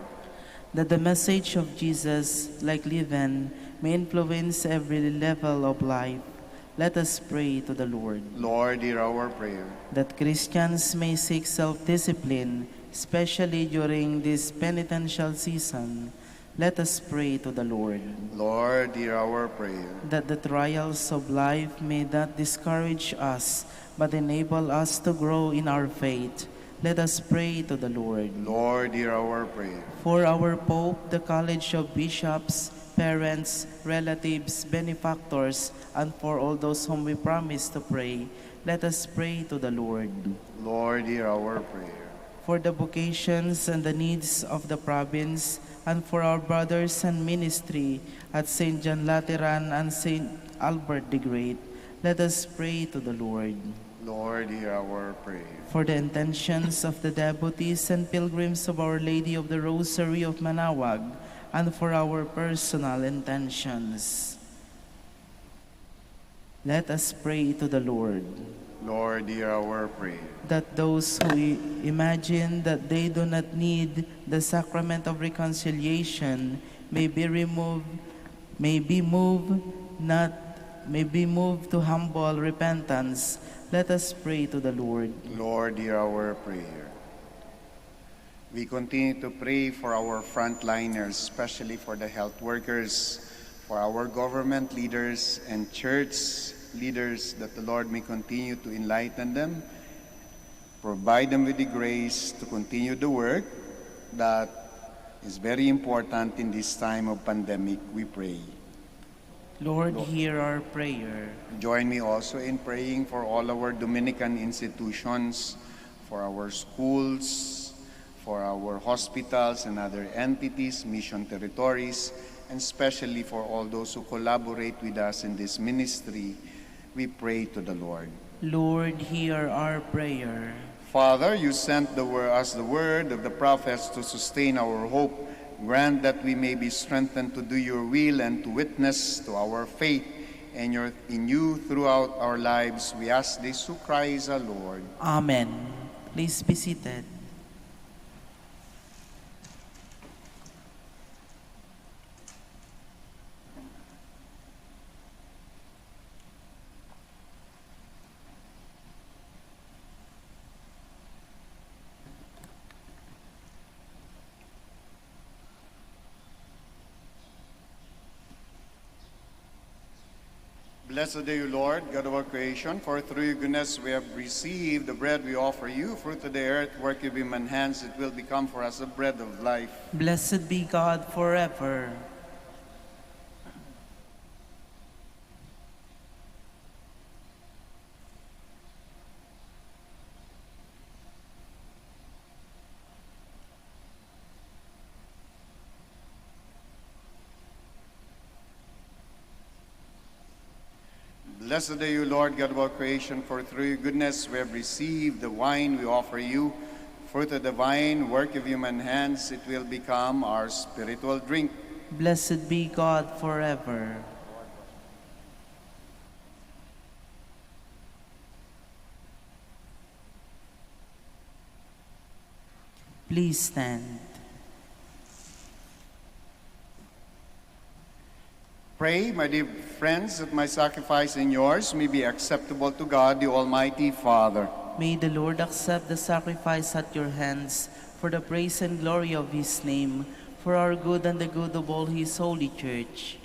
That the message of Jesus, like leaven, may influence every level of life. Let us pray to the Lord. Lord, hear our prayer. That Christians may seek self-discipline, especially during this penitential season. Let us pray to the Lord. Lord, hear our prayer. That the trials of life may not discourage us, but enable us to grow in our faith. Let us pray to the Lord. Lord, hear our prayer. For our Pope, the College of Bishops, parents, relatives, benefactors, and for all those whom we promise to pray, let us pray to the Lord. Lord, hear our prayer. For the vocations and the needs of the province, and for our brothers and ministry at St. John Lateran and St. Albert the Great, let us pray to the Lord. Lord, hear our prayer. For the intentions of the devotees and pilgrims of Our Lady of the Rosary of Manaoag, and for our personal intentions, let us pray to the Lord. Lord, hear our prayer. That those who imagine that they do not need the sacrament of reconciliation may be moved to humble repentance. Let us pray to the Lord. Lord, hear our prayer. We continue to pray for our frontliners, especially for the health workers, for our government leaders and church leaders, that the Lord may continue to enlighten them, provide them with the grace to continue the work that is very important in this time of pandemic, we pray. Lord, hear our prayer. Join me also in praying for all our Dominican institutions, for our schools, for our hospitals and other entities, mission territories, and especially for all those who collaborate with us in this ministry. We pray to the Lord. Lord, hear our prayer. Father, you sent us the word of the prophets to sustain our hope. Grant that we may be strengthened to do your will and to witness to our faith in you throughout our lives. We ask this through Christ our Lord. Amen. Please be seated. Blessed are you, Lord, God of our creation, for through your goodness we have received the bread we offer you, fruit of the earth, work of human hands, it will become for us the bread of life. Blessed be God forever. Blessed are you, Lord, God of our creation, for through your goodness we have received the wine we offer you, fruit of the vine, work of human hands, it will become our spiritual drink. Blessed be God forever. Please stand. Pray, my dear friends, that my sacrifice and yours may be acceptable to God, the Almighty Father. May the Lord accept the sacrifice at your hands for the praise and glory of his name, for our good and the good of all his holy church.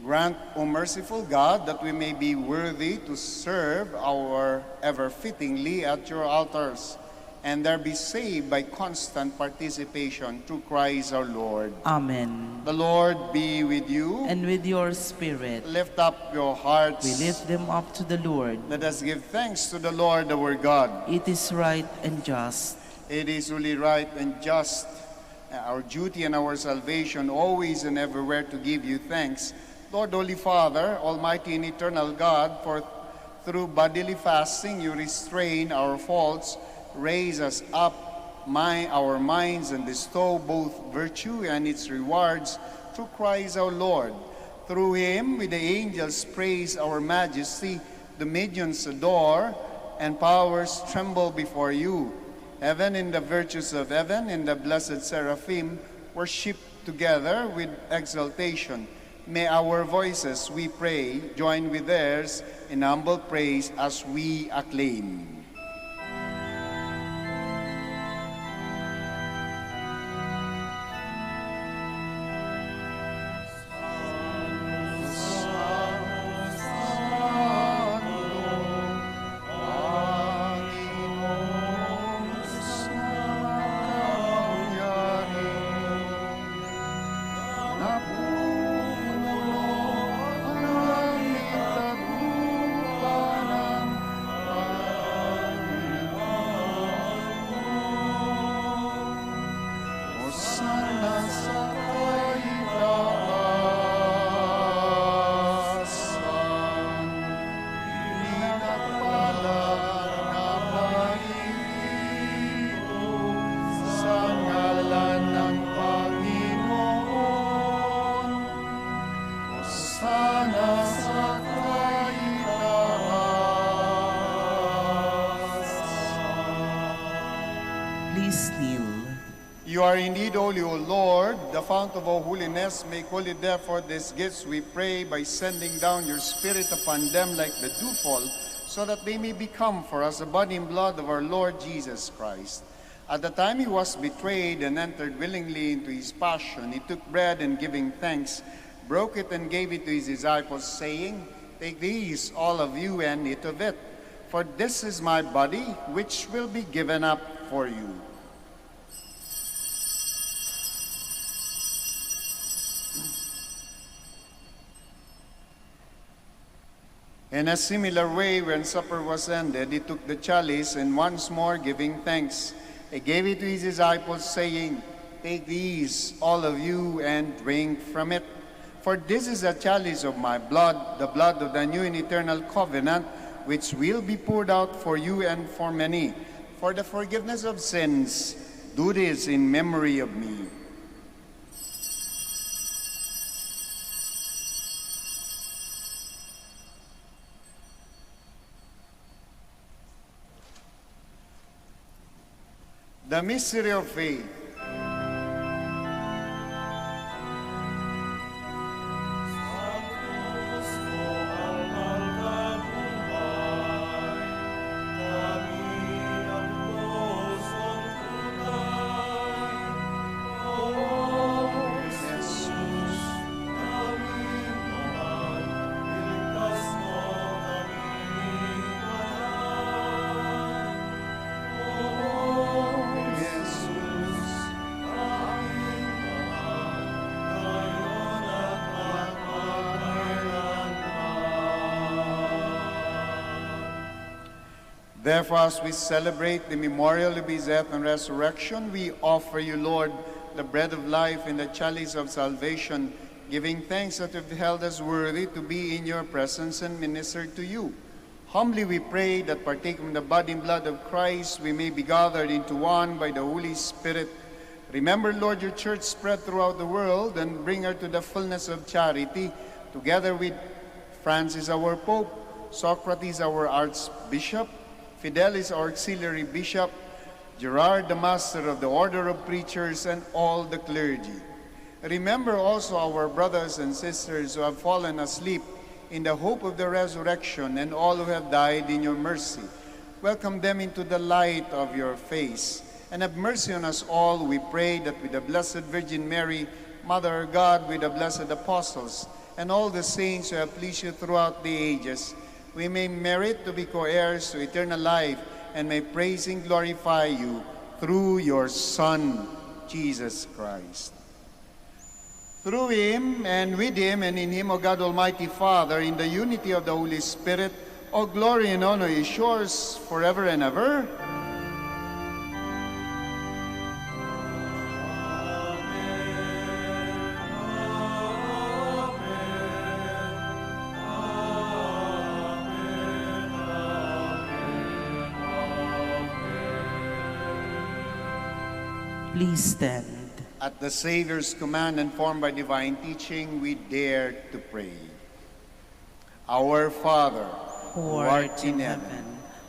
Grant, O merciful God, that we may be worthy to serve our ever fittingly at your altars, and there be saved by constant participation through Christ our Lord. Amen. The Lord be with you. And with your spirit. Lift up your hearts. We lift them up to the Lord. Let us give thanks to the Lord our God. It is right and just. It is really right and just, our duty and our salvation, always and everywhere to give you thanks. Lord, Holy Father, Almighty and Eternal God, for through bodily fasting you restrain our faults, raise us up our minds, and bestow both virtue and its rewards through Christ our Lord. Through him, with the angels praise our majesty, dominions adore, and powers tremble before you. Heaven and the virtues of heaven and the blessed seraphim worship together with exaltation. May our voices, we pray, join with theirs in humble praise as we acclaim. Please kneel. You are indeed holy, O Lord, the fount of all holiness. Make holy therefore these gifts, we pray, by sending down your Spirit upon them like the dewfall, so that they may become for us the body and blood of our Lord Jesus Christ. At the time he was betrayed and entered willingly into his passion, he took bread and giving thanks, broke it and gave it to his disciples, saying, "Take these, all of you, and eat of it, for this is my body, which will be given up for you." In a similar way, when supper was ended, he took the chalice, and once more giving thanks, he gave it to his disciples, saying, "Take these, all of you, and drink from it. For this is a chalice of my blood, the blood of the new and eternal covenant, which will be poured out for you and for many. For the forgiveness of sins, do this in memory of me." The mystery of faith. Therefore, as we celebrate the memorial of his death and resurrection, we offer you, Lord, the bread of life and the chalice of salvation, giving thanks that you have held us worthy to be in your presence and minister to you. Humbly we pray that, partaking of the body and blood of Christ, we may be gathered into one by the Holy Spirit. Remember, Lord, your church spread throughout the world, and bring her to the fullness of charity, together with Francis, our Pope, Socrates, our Archbishop, Fidelis, our auxiliary bishop, Gerard, the master of the order of preachers, and all the clergy. Remember also our brothers and sisters who have fallen asleep in the hope of the resurrection, and all who have died in your mercy. Welcome them into the light of your face. And have mercy on us all, we pray, that with the Blessed Virgin Mary, Mother of God, with the blessed apostles, and all the saints who have pleased you throughout the ages, we may merit to be co-heirs to eternal life, and may praise and glorify you through your Son, Jesus Christ. Through him, and with him, and in him, O God Almighty Father, in the unity of the Holy Spirit, all glory and honor is yours forever and ever. Please stand. At the Savior's command, and formed by divine teaching, we dare to pray. Our Father, who art in heaven,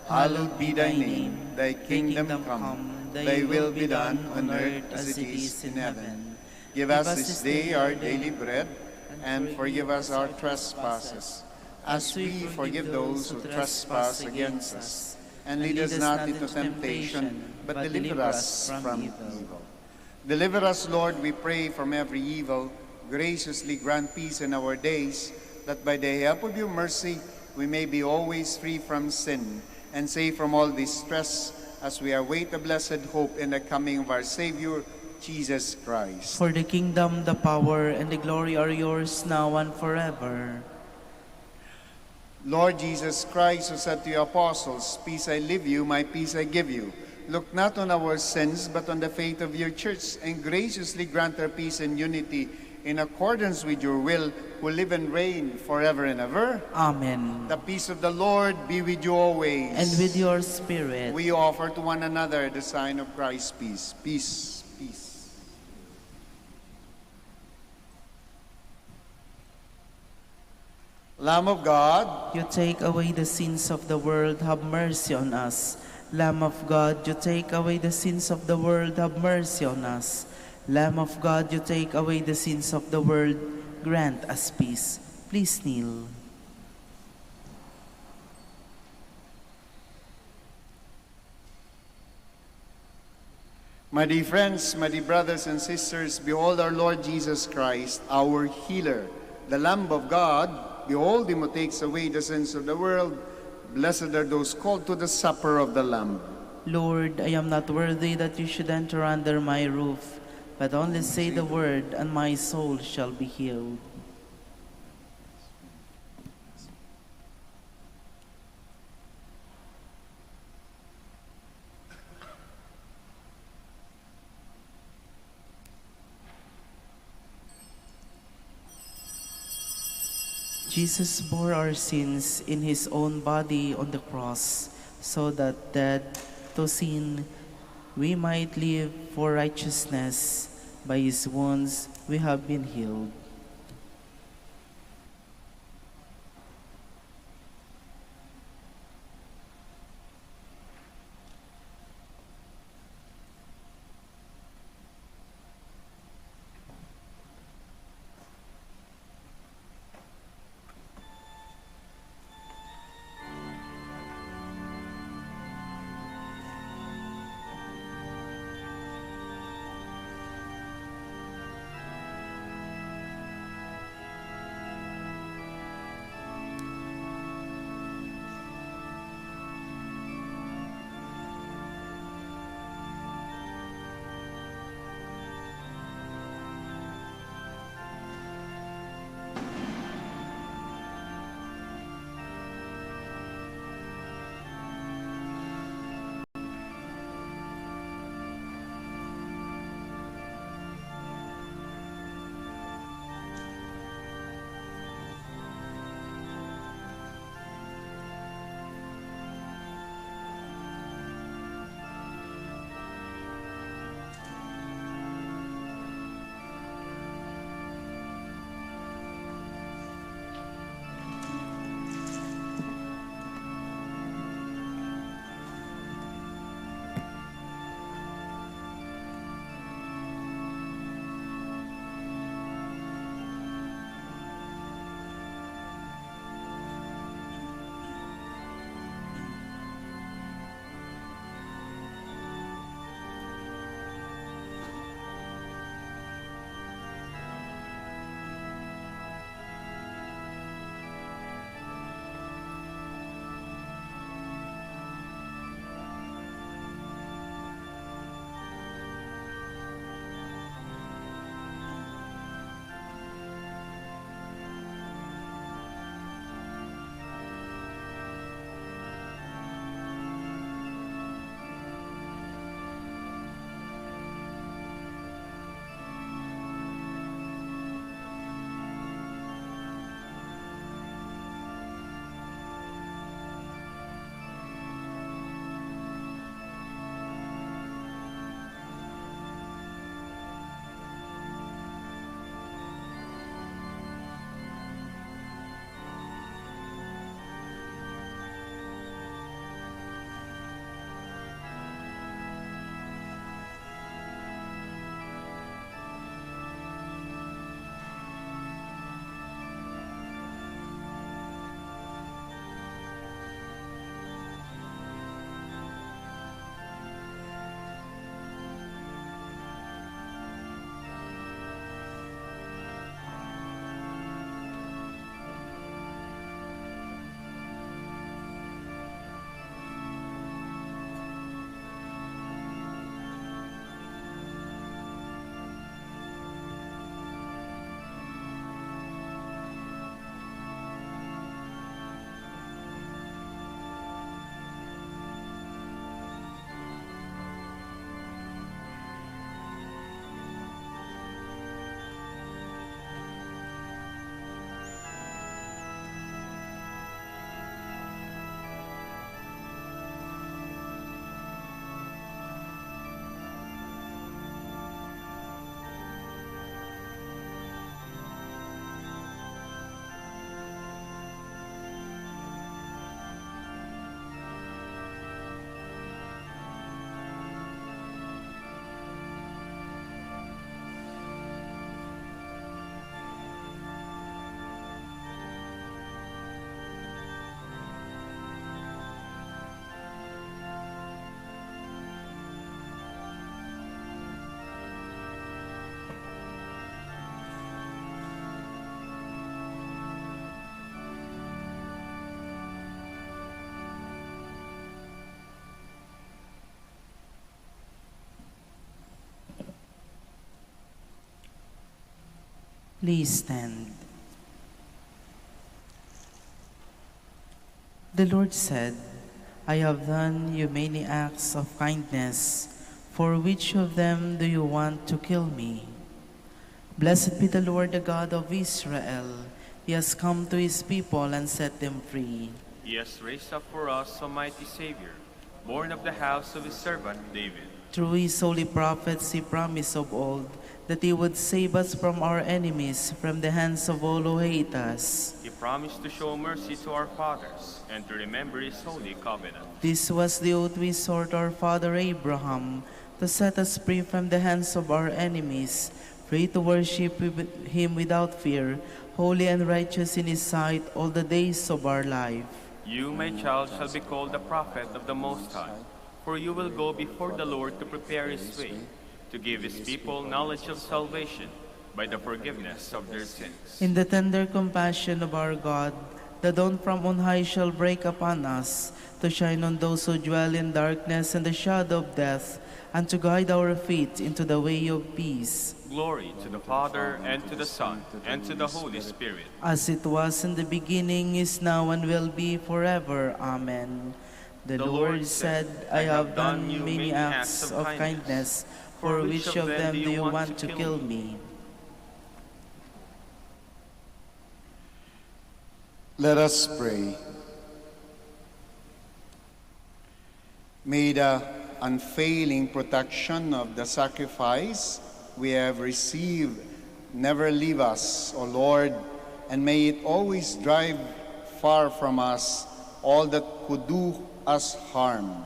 hallowed be thy name. Thy kingdom come, thy will be done on earth as it is in heaven. Give us this day our daily bread, and forgive us our trespasses, as we forgive those who trespass against us. And lead us not into temptation, but deliver us from evil. Deliver us, Lord, we pray, from every evil. Graciously grant peace in our days, that by the help of your mercy we may be always free from sin and safe from all distress, as we await the blessed hope in the coming of our Savior, Jesus Christ. For the kingdom, the power, and the glory are yours now and forever. Lord Jesus Christ, who said to your apostles, "Peace I leave you, my peace I give you," look not on our sins, but on the faith of your church, and graciously grant her peace and unity in accordance with your will, who live and reign forever and ever. Amen. The peace of the Lord be with you always. And with your spirit. We offer to one another the sign of Christ's peace. Peace, peace. Lamb of God, You take away the sins of the world, have mercy on us. Lamb of God, you take away the sins of the world, have mercy on us. Lamb of God, you take away the sins of the world, grant us peace. Please kneel. my dear friends, my dear brothers and sisters, behold our Lord Jesus Christ, our healer, the Lamb of God. Behold him who takes away the sins of the world. Blessed are those called to the supper of the Lamb. Lord, I am not worthy that you should enter under my roof, but only say the word, and my soul shall be healed. Jesus bore our sins in his own body on the cross, so that dead to sin we might live for righteousness. By his wounds we have been healed. Please stand. The Lord said, I have done you many acts of kindness. For which of them do you want to kill me? Blessed be the Lord, the God of Israel. He has come to his people and set them free. He has raised up for us a mighty Savior, born of the house of his servant David. Through his holy prophets he promised of old that he would save us from our enemies, from the hands of all who hate us. He promised to show mercy to our fathers and to remember his holy covenant. This was the oath we swore to our father Abraham, to set us free from the hands of our enemies, free to worship him without fear, holy and righteous in his sight all the days of our life. You, my child, shall be called the prophet of the Most High, for you will go before the Lord to prepare his way, to give his people knowledge of salvation by the forgiveness of their sins. In the tender compassion of our God, the dawn from on high shall break upon us, to shine on those who dwell in darkness and the shadow of death, and to guide our feet into the way of peace. Glory to the Father, and to the Son, and to the Holy Spirit. As it was in the beginning, is now, and will be forever. Amen. The Lord said, I have done you many acts of kindness. For which of them do you want to kill me? Let us pray. May the unfailing protection of the sacrifice we have received never leave us, O Lord, and may it always drive far from us all that could do us harm.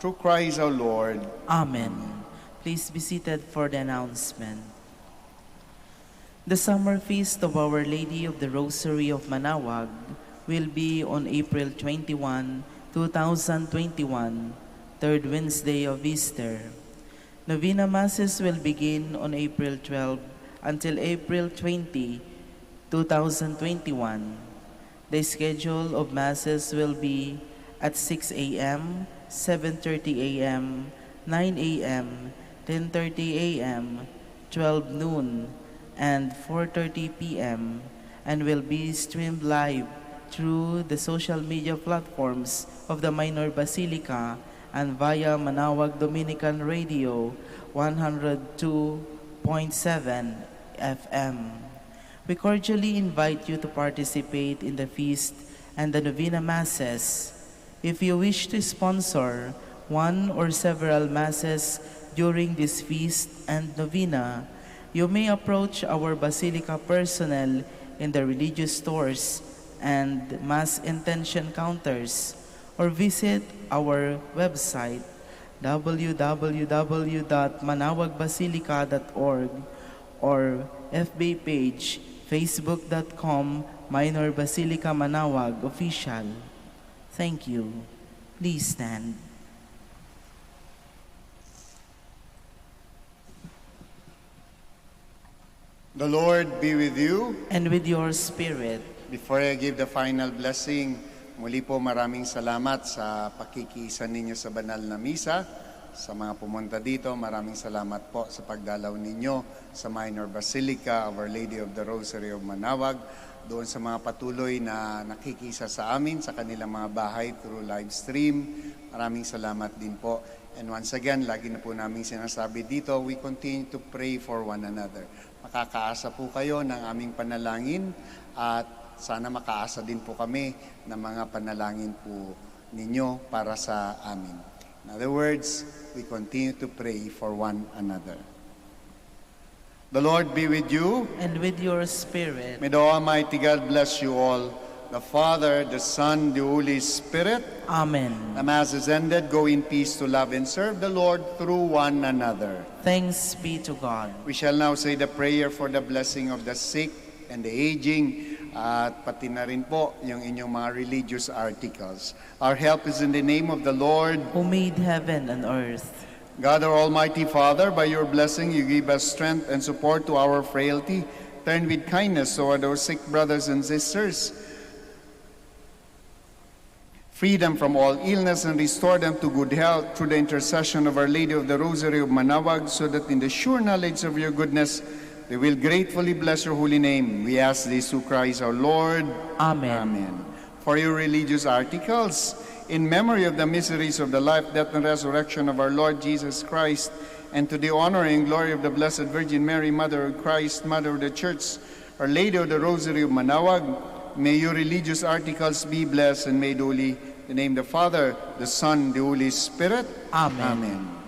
Through Christ our Lord. Amen. Please be seated for the announcement. The summer feast of Our Lady of the Rosary of Manaoag will be on April 21, 2021, third Wednesday of Easter. Novena Masses will begin on April 12 until April 20, 2021. The schedule of Masses will be at 6 a.m., 7:30 a.m., 9 a.m., 10:30 a.m., 12 noon, and 4:30 p.m. and will be streamed live through the social media platforms of the Minor Basilica and via Manaoag Dominican Radio 102.7 FM. We cordially invite you to participate in the feast and the Novena Masses. If you wish to sponsor one or several Masses during this feast and Novena, you may approach our Basilica personnel in the religious stores and Mass intention counters, or visit our website www.manawagbasilica.org or FB page facebook.com Minor Basilica Manaoag Official. Thank you. Please stand. The Lord be with you. And with your spirit. Before I give the final blessing, muli po maraming salamat sa pakikiisa ninyo sa banal na misa. Sa mga pumunta dito, maraming salamat po sa pagdalaw ninyo sa Minor Basilica, Our Lady of the Rosary of Manaoag. Doon sa mga patuloy na nakikisa sa amin sa kanilang mga bahay through live stream, maraming salamat din po. And once again, lagi na po namin sinasabi dito, we continue to pray for one another. Makakaasa po kayo ng aming panalangin at sana makaasa din po kami ng mga panalangin po ninyo para sa amin. In other words, we continue to pray for one another. The Lord be with you. And with your spirit. May the Almighty God bless you all, the Father, the Son, the Holy Spirit. Amen. The Mass is ended. Go in peace to love and serve the Lord through one another. Thanks be to God. We shall now say the prayer for the blessing of the sick and the aging, at pati na rin po yung inyong mga religious articles. Our help is in the name of the Lord, Who made heaven and earth. God, our Almighty Father, by your blessing you give us strength and support to our frailty. Turn with kindness toward our sick brothers and sisters. Free them from all illness and restore them to good health through the intercession of Our Lady of the Rosary of Manaoag, so that in the sure knowledge of your goodness They will gratefully bless your holy name. We ask this through Christ our Lord. Amen. Amen. For your religious articles, in memory of the miseries of the life, death, and resurrection of our Lord Jesus Christ, and to the honor and glory of the Blessed Virgin Mary, Mother of Christ, Mother of the Church, Our Lady of the Rosary of Manaoag, may your religious articles be blessed and made holy. In the name of the Father, the Son, the Holy Spirit. Amen. Amen.